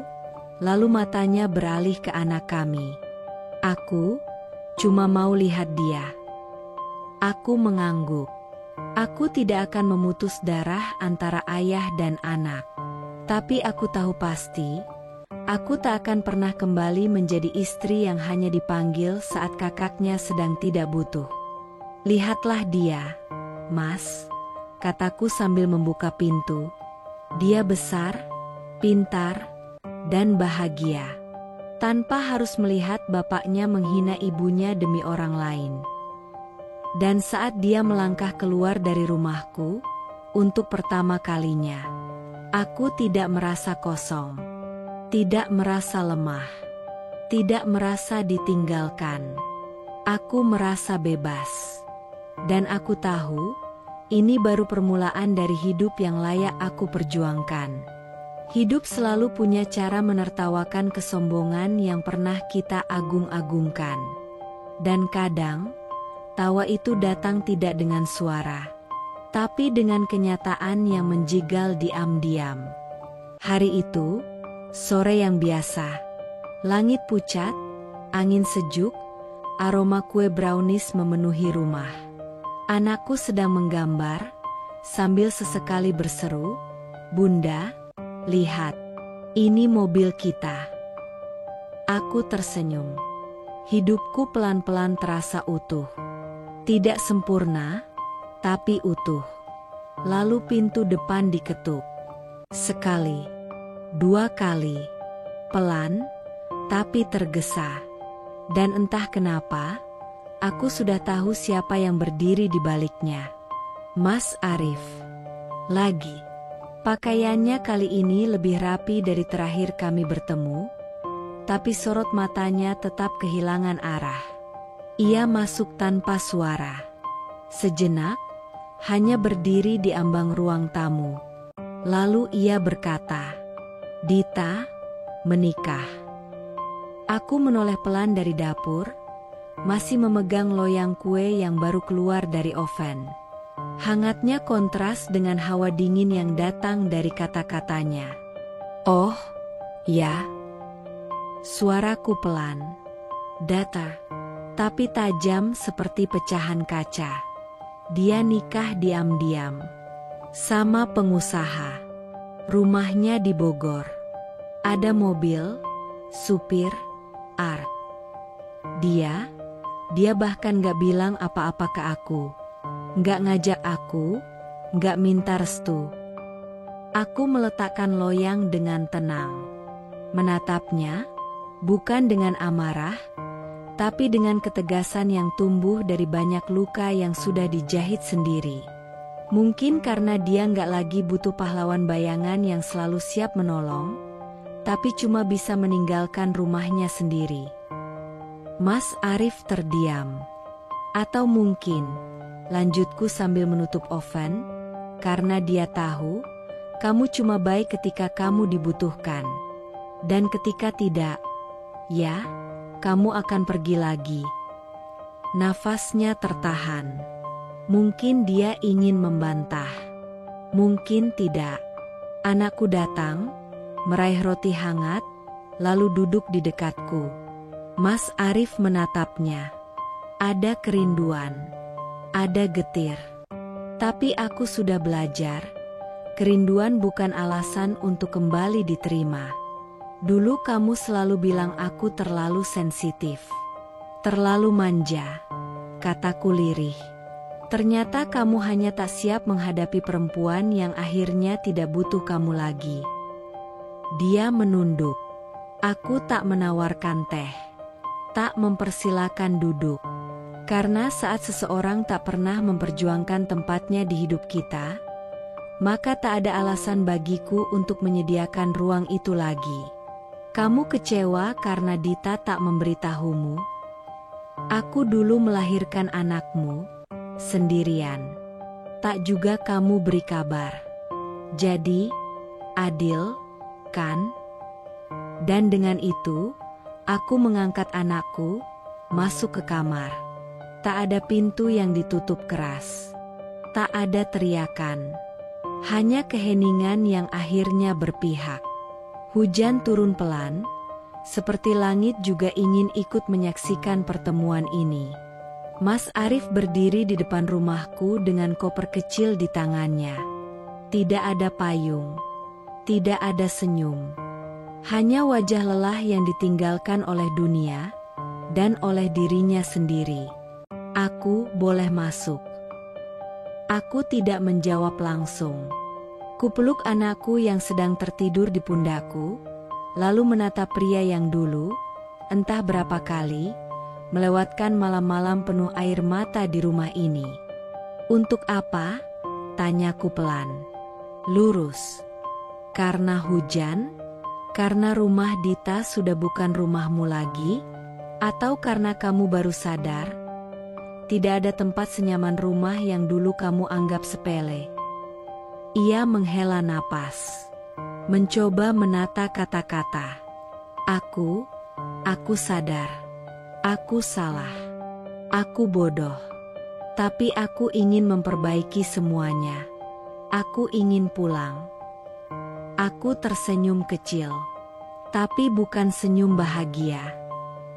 lalu matanya beralih ke anak kami. "Aku cuma mau lihat dia." Aku mengangguk. Aku tidak akan memutus darah antara ayah dan anak. Tapi aku tahu pasti, aku tak akan pernah kembali menjadi istri yang hanya dipanggil saat kakaknya sedang tidak butuh. "Lihatlah dia, Mas," kataku sambil membuka pintu. "Dia besar, pintar, dan bahagia. Tanpa harus melihat bapaknya menghina ibunya demi orang lain." Dan saat dia melangkah keluar dari rumahku, untuk pertama kalinya, aku tidak merasa kosong, tidak merasa lemah, tidak merasa ditinggalkan. Aku merasa bebas. Dan aku tahu, ini baru permulaan dari hidup yang layak aku perjuangkan. Hidup selalu punya cara menertawakan kesombongan yang pernah kita agung-agungkan. Dan kadang, tawa itu datang tidak dengan suara, tapi dengan kenyataan yang menjigal diam-diam. Hari itu, sore yang biasa. Langit pucat, angin sejuk, aroma kue brownies memenuhi rumah. Anakku sedang menggambar, sambil sesekali berseru, "Bunda, lihat, ini mobil kita." Aku tersenyum. Hidupku pelan-pelan terasa utuh. Tidak sempurna, tapi utuh. Lalu pintu depan diketuk. Sekali, dua kali, pelan, tapi tergesa. Dan entah kenapa, aku sudah tahu siapa yang berdiri di baliknya. Mas Arif. Lagi. Pakaiannya kali ini lebih rapi dari terakhir kami bertemu, tapi sorot matanya tetap kehilangan arah. Ia masuk tanpa suara. Sejenak, hanya berdiri di ambang ruang tamu. Lalu ia berkata, "Dita, menikah." Aku menoleh pelan dari dapur, masih memegang loyang kue yang baru keluar dari oven. Hangatnya kontras dengan hawa dingin yang datang dari kata-katanya. "Oh, ya." Suaraku pelan, datar, tapi tajam seperti pecahan kaca. Dia nikah diam-diam. Sama pengusaha. Rumahnya di Bogor. Ada mobil, supir, art. Dia bahkan gak bilang apa-apa ke aku. Gak ngajak aku, gak minta restu. Aku meletakkan loyang dengan tenang. Menatapnya, bukan dengan amarah, tapi dengan ketegasan yang tumbuh dari banyak luka yang sudah dijahit sendiri. Mungkin karena dia gak lagi butuh pahlawan bayangan yang selalu siap menolong, tapi cuma bisa meninggalkan rumahnya sendiri. Mas Arif terdiam. Atau mungkin, lanjutku sambil menutup oven, karena dia tahu, kamu cuma baik ketika kamu dibutuhkan. Dan ketika tidak, ya, kamu akan pergi lagi. Nafasnya tertahan. Mungkin dia ingin membantah. Mungkin tidak. Anakku datang, meraih roti hangat, lalu duduk di dekatku. Mas Arif menatapnya. Ada kerinduan. Ada getir. Tapi aku sudah belajar, kerinduan bukan alasan untuk kembali diterima. Dulu kamu selalu bilang aku terlalu sensitif. Terlalu manja, kataku lirih. Ternyata kamu hanya tak siap menghadapi perempuan yang akhirnya tidak butuh kamu lagi. Dia menunduk. Aku tak menawarkan teh. Tak mempersilakan duduk. Karena saat seseorang tak pernah memperjuangkan tempatnya di hidup kita, maka tak ada alasan bagiku untuk menyediakan ruang itu lagi. Kamu kecewa karena Dita tak memberitahumu. Aku dulu melahirkan anakmu, sendirian. Tak juga kamu beri kabar. Jadi, adil, kan? Dan dengan itu, aku mengangkat anakku, masuk ke kamar. Tak ada pintu yang ditutup keras. Tak ada teriakan. Hanya keheningan yang akhirnya berpihak. Hujan turun pelan, seperti langit juga ingin ikut menyaksikan pertemuan ini. Mas Arif berdiri di depan rumahku dengan koper kecil di tangannya. Tidak ada payung. Tidak ada senyum. Hanya wajah lelah yang ditinggalkan oleh dunia dan oleh dirinya sendiri. Aku boleh masuk. Aku tidak menjawab langsung. Kupeluk anakku yang sedang tertidur di pundakku, lalu menatap pria yang dulu, entah berapa kali, melewatkan malam-malam penuh air mata di rumah ini. Untuk apa? Tanyaku pelan. Lurus. Karena hujan? Karena rumah Dita sudah bukan rumahmu lagi? Atau karena kamu baru sadar? Tidak ada tempat senyaman rumah yang dulu kamu anggap sepele. Ia menghela napas. Mencoba menata kata-kata. Aku sadar. Aku salah. Aku bodoh. Tapi aku ingin memperbaiki semuanya. Aku ingin pulang. Aku tersenyum kecil. Tapi bukan senyum bahagia.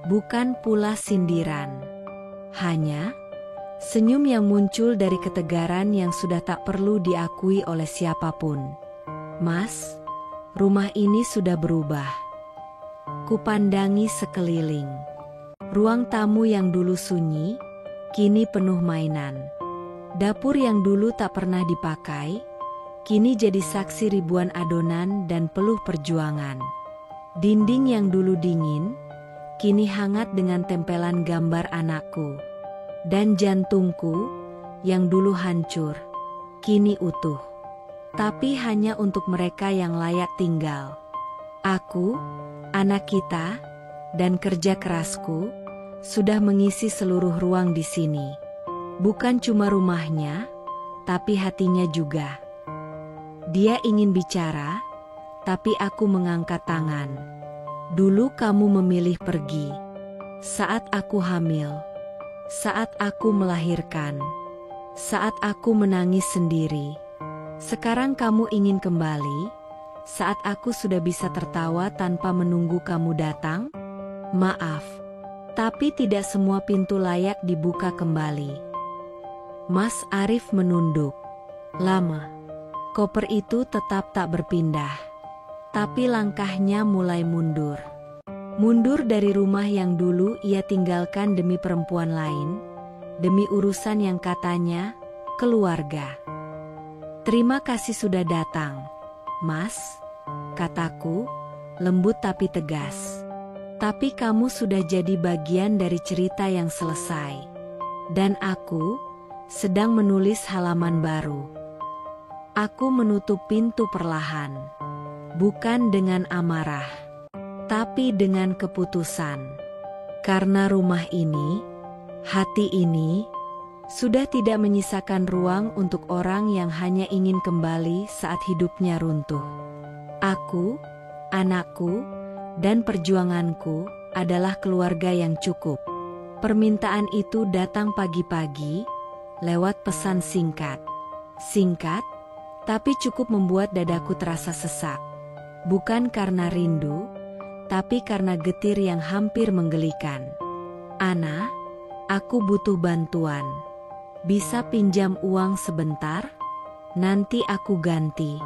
Bukan pula sindiran. Hanya senyum yang muncul dari ketegaran yang sudah tak perlu diakui oleh siapapun. Mas, rumah ini sudah berubah. Kupandangi sekeliling. Ruang tamu yang dulu sunyi, kini penuh mainan. Dapur yang dulu tak pernah dipakai, kini jadi saksi ribuan adonan dan peluh perjuangan. Dinding yang dulu dingin, kini hangat dengan tempelan gambar anakku. Dan jantungku, yang dulu hancur, kini utuh. Tapi hanya untuk mereka yang layak tinggal. Aku, anak kita, dan kerja kerasku, sudah mengisi seluruh ruang di sini. Bukan cuma rumahnya, tapi hatinya juga. Dia ingin bicara, tapi aku mengangkat tangan. Dulu kamu memilih pergi. Saat aku hamil. Saat aku melahirkan. Saat aku menangis sendiri. Sekarang kamu ingin kembali, saat aku sudah bisa tertawa tanpa menunggu kamu datang? Maaf, tapi tidak semua pintu layak dibuka kembali. Mas Arif menunduk. Lama. Koper itu tetap tak berpindah. Tapi langkahnya mulai mundur. Mundur dari rumah yang dulu ia tinggalkan demi perempuan lain, demi urusan yang katanya, keluarga. Terima kasih sudah datang, Mas, kataku, lembut tapi tegas. Tapi kamu sudah jadi bagian dari cerita yang selesai. Dan aku sedang menulis halaman baru. Aku menutup pintu perlahan. Bukan dengan amarah, tapi dengan keputusan. Karena rumah ini, hati ini, sudah tidak menyisakan ruang untuk orang yang hanya ingin kembali saat hidupnya runtuh. Aku, anakku, dan perjuanganku adalah keluarga yang cukup. Permintaan itu datang pagi-pagi, lewat pesan singkat. Singkat, tapi cukup membuat dadaku terasa sesak. Bukan karena rindu, tapi karena getir yang hampir menggelikan. Ana, aku butuh bantuan. Bisa pinjam uang sebentar? Nanti aku ganti.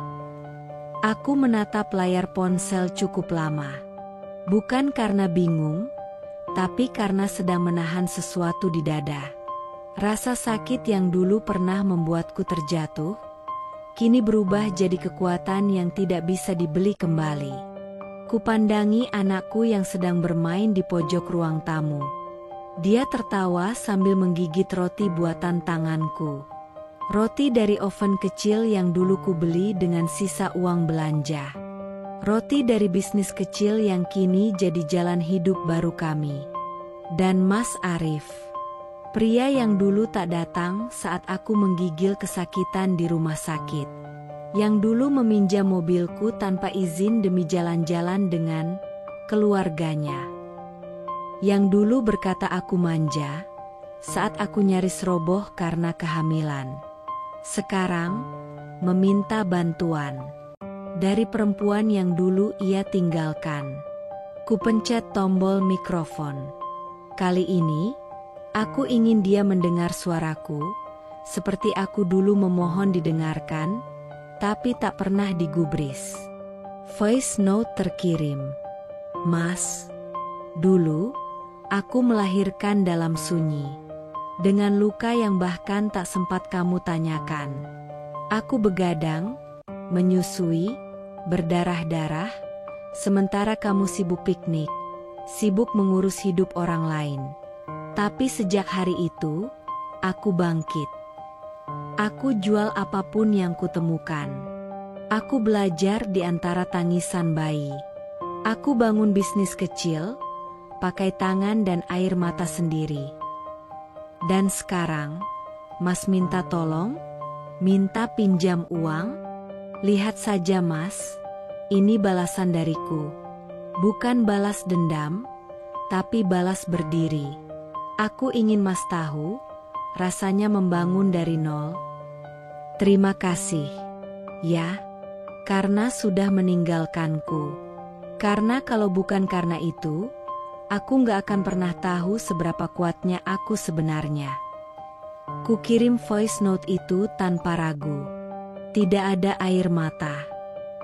Aku menatap layar ponsel cukup lama. Bukan karena bingung, tapi karena sedang menahan sesuatu di dada. Rasa sakit yang dulu pernah membuatku terjatuh, kini berubah jadi kekuatan yang tidak bisa dibeli kembali. Kupandangi anakku yang sedang bermain di pojok ruang tamu. Dia tertawa sambil menggigit roti buatan tanganku. Roti dari oven kecil yang dulu kubeli dengan sisa uang belanja. Roti dari bisnis kecil yang kini jadi jalan hidup baru kami. Dan Mas Arif, pria yang dulu tak datang saat aku menggigil kesakitan di rumah sakit. Yang dulu meminjam mobilku tanpa izin demi jalan-jalan dengan keluarganya. Yang dulu berkata aku manja, saat aku nyaris roboh karena kehamilan. Sekarang, meminta bantuan. Dari perempuan yang dulu ia tinggalkan. Kupencet tombol mikrofon. Kali ini, aku ingin dia mendengar suaraku, seperti aku dulu memohon didengarkan, tapi tak pernah digubris. Voice note terkirim. Mas, dulu, aku melahirkan dalam sunyi. Dengan luka yang bahkan tak sempat kamu tanyakan. Aku begadang, menyusui, berdarah-darah, sementara kamu sibuk piknik, sibuk mengurus hidup orang lain. Tapi sejak hari itu, aku bangkit. Aku jual apapun yang kutemukan. Aku belajar di antara tangisan bayi. Aku bangun bisnis kecil, pakai tangan dan air mata sendiri. Dan sekarang, Mas minta tolong, minta pinjam uang. Lihat saja Mas, ini balasan dariku. Bukan balas dendam, tapi balas berdiri. Aku ingin Mas tahu, rasanya membangun dari nol. Terima kasih, ya, karena sudah meninggalkanku. Karena kalau bukan karena itu, aku gak akan pernah tahu seberapa kuatnya aku sebenarnya. Kukirim voice note itu tanpa ragu. Tidak ada air mata.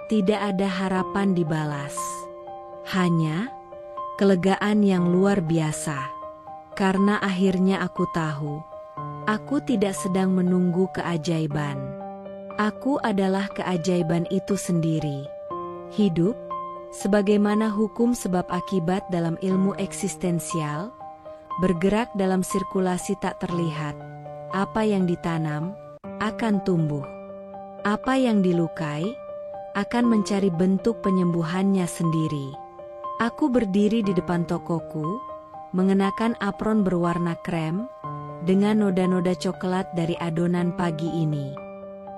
Tidak ada harapan dibalas. Hanya kelegaan yang luar biasa. Karena akhirnya aku tahu Aku tidak sedang menunggu keajaiban. Aku adalah keajaiban itu sendiri. Hidup, sebagaimana hukum sebab akibat dalam ilmu eksistensial, bergerak dalam sirkulasi tak terlihat. Apa yang ditanam, akan tumbuh. Apa yang dilukai, akan mencari bentuk penyembuhannya sendiri. Aku berdiri di depan tokoku, mengenakan apron berwarna krem, dengan noda-noda coklat dari adonan pagi ini.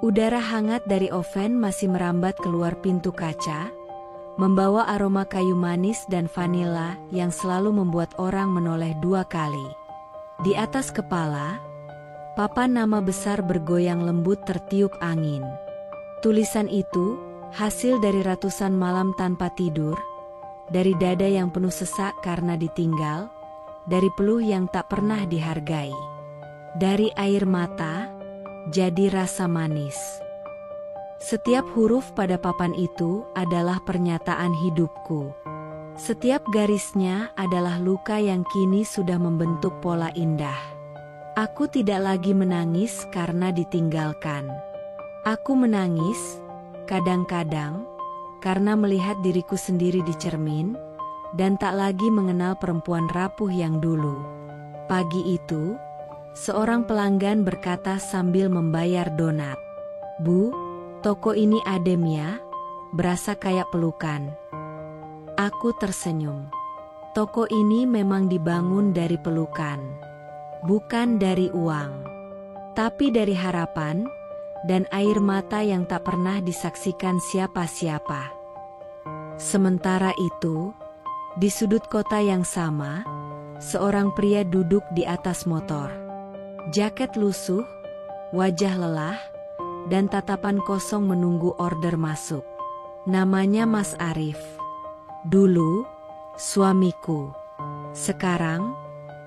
Udara hangat dari oven masih merambat keluar pintu kaca, membawa aroma kayu manis dan vanila yang selalu membuat orang menoleh 2 kali. Di atas kepala, papan nama besar bergoyang lembut tertiup angin. Tulisan itu, hasil dari ratusan malam tanpa tidur, dari dada yang penuh sesak karena ditinggal, dari peluh yang tak pernah dihargai. Dari air mata, jadi rasa manis. Setiap huruf pada papan itu adalah pernyataan hidupku. Setiap garisnya adalah luka yang kini sudah membentuk pola indah. Aku tidak lagi menangis karena ditinggalkan. Aku menangis, kadang-kadang, karena melihat diriku sendiri di cermin, dan tak lagi mengenal perempuan rapuh yang dulu. Pagi itu, seorang pelanggan berkata sambil membayar donat, "Bu, toko ini adem ya, berasa kayak pelukan." Aku tersenyum. Toko ini memang dibangun dari pelukan. Bukan dari uang. Tapi dari harapan, dan air mata yang tak pernah disaksikan siapa-siapa. Sementara itu, di sudut kota yang sama, seorang pria duduk di atas motor. Jaket lusuh, wajah lelah, dan tatapan kosong menunggu order masuk. Namanya Mas Arif. Dulu, suamiku. Sekarang,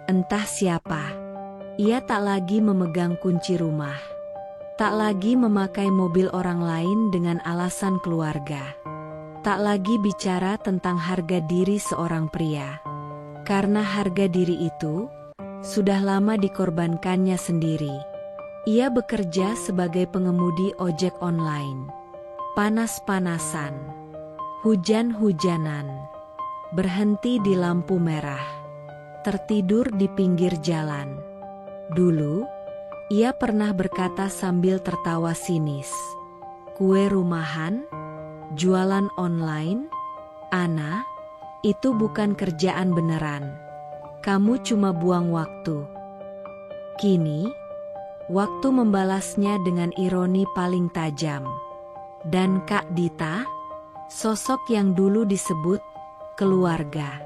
entah siapa. Ia tak lagi memegang kunci rumah. Tak lagi memakai mobil orang lain dengan alasan keluarga. Tak lagi bicara tentang harga diri seorang pria. Karena harga diri itu sudah lama dikorbankannya sendiri. Ia bekerja sebagai pengemudi ojek online. Panas-panasan, hujan-hujanan, berhenti di lampu merah, tertidur di pinggir jalan. Dulu, ia pernah berkata sambil tertawa sinis, "Kue rumahan, jualan online, Ana, itu bukan kerjaan beneran. Kamu cuma buang waktu." Kini, waktu membalasnya dengan ironi paling tajam. Dan Kak Dita, sosok yang dulu disebut keluarga,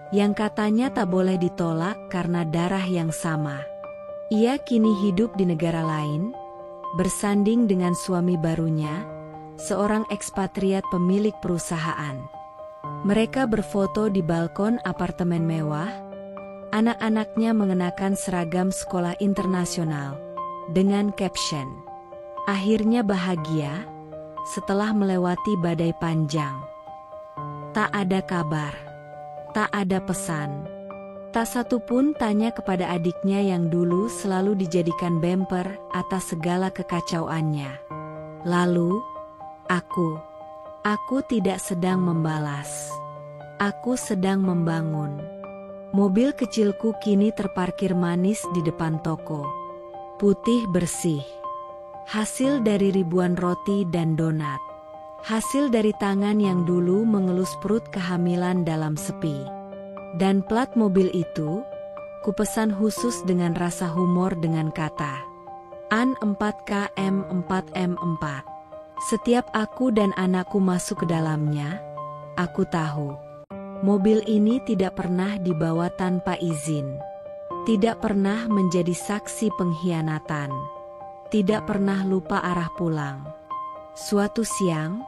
yang katanya tak boleh ditolak karena darah yang sama. Ia kini hidup di negara lain, bersanding dengan suami barunya, seorang ekspatriat pemilik perusahaan. Mereka berfoto di balkon apartemen mewah, anak-anaknya mengenakan seragam sekolah internasional, dengan caption, "Akhirnya bahagia, setelah melewati badai panjang." Tak ada kabar, tak ada pesan, tak satu pun tanya kepada adiknya yang dulu selalu dijadikan bemper atas segala kekacauannya. Lalu, Aku tidak sedang membalas. Aku sedang membangun. Mobil kecilku kini terparkir manis di depan toko. Putih bersih. Hasil dari ribuan roti dan donat. Hasil dari tangan yang dulu mengelus perut kehamilan dalam sepi. Dan plat mobil itu, kupesan khusus dengan rasa humor dengan kata, "An 4KM4M4. Setiap aku dan anakku masuk ke dalamnya, aku tahu. Mobil ini tidak pernah dibawa tanpa izin. Tidak pernah menjadi saksi pengkhianatan. Tidak pernah lupa arah pulang." Suatu siang,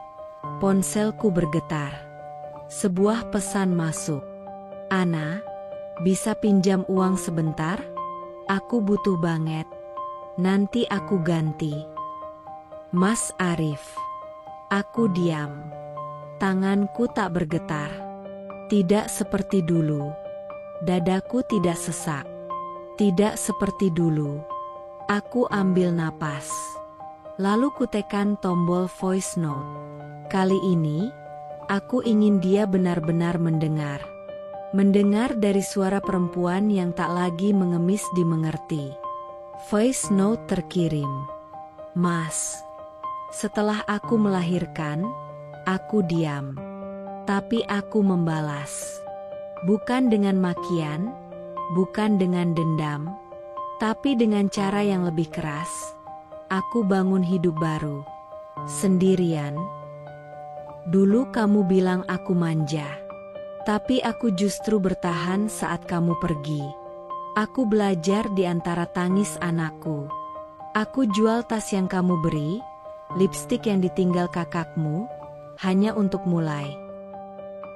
ponselku bergetar. Sebuah pesan masuk. "Ana, bisa pinjam uang sebentar? Aku butuh banget. Nanti aku ganti." Mas Arif. Aku diam. Tanganku tak bergetar. Tidak seperti dulu. Dadaku tidak sesak. Tidak seperti dulu. Aku ambil napas. Lalu kutekan tombol voice note. Kali ini, aku ingin dia benar-benar mendengar. Mendengar dari suara perempuan yang tak lagi mengemis dimengerti. Voice note terkirim. Mas, setelah aku melahirkan, aku diam. Tapi aku membalas. Bukan dengan makian, bukan dengan dendam, tapi dengan cara yang lebih keras. Aku bangun hidup baru. Sendirian. Dulu kamu bilang aku manja. Tapi aku justru bertahan saat kamu pergi. Aku belajar di antara tangis anakku. Aku jual tas yang kamu beri, lipstik yang ditinggal kakakmu, hanya untuk mulai.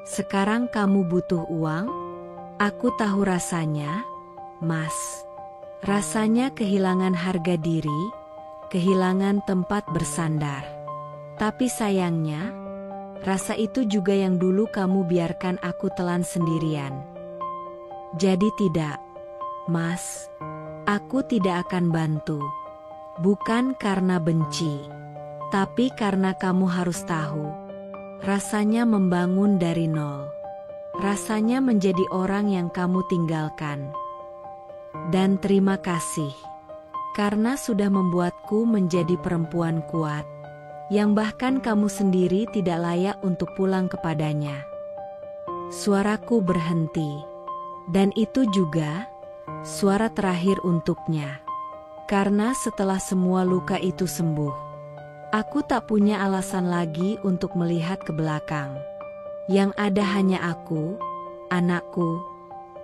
Sekarang kamu butuh uang? Aku tahu rasanya, Mas. Rasanya kehilangan harga diri, kehilangan tempat bersandar. Tapi sayangnya, rasa itu juga yang dulu kamu biarkan aku telan sendirian. Jadi tidak, Mas. Aku tidak akan bantu. Bukan karena benci, tapi karena kamu harus tahu. Rasanya membangun dari nol. Rasanya menjadi orang yang kamu tinggalkan. Dan terima kasih, karena sudah membuatku menjadi perempuan kuat, yang bahkan kamu sendiri tidak layak untuk pulang kepadanya. Suaraku berhenti, dan itu juga suara terakhir untuknya. Karena setelah semua luka itu sembuh, aku tak punya alasan lagi untuk melihat ke belakang. Yang ada hanya aku, anakku,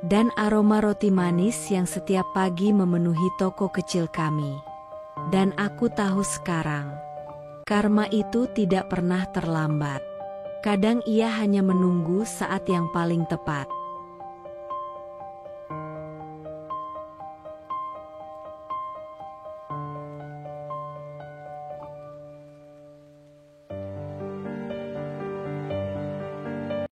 dan aroma roti manis yang setiap pagi memenuhi toko kecil kami. Dan aku tahu sekarang, karma itu tidak pernah terlambat. Kadang ia hanya menunggu saat yang paling tepat.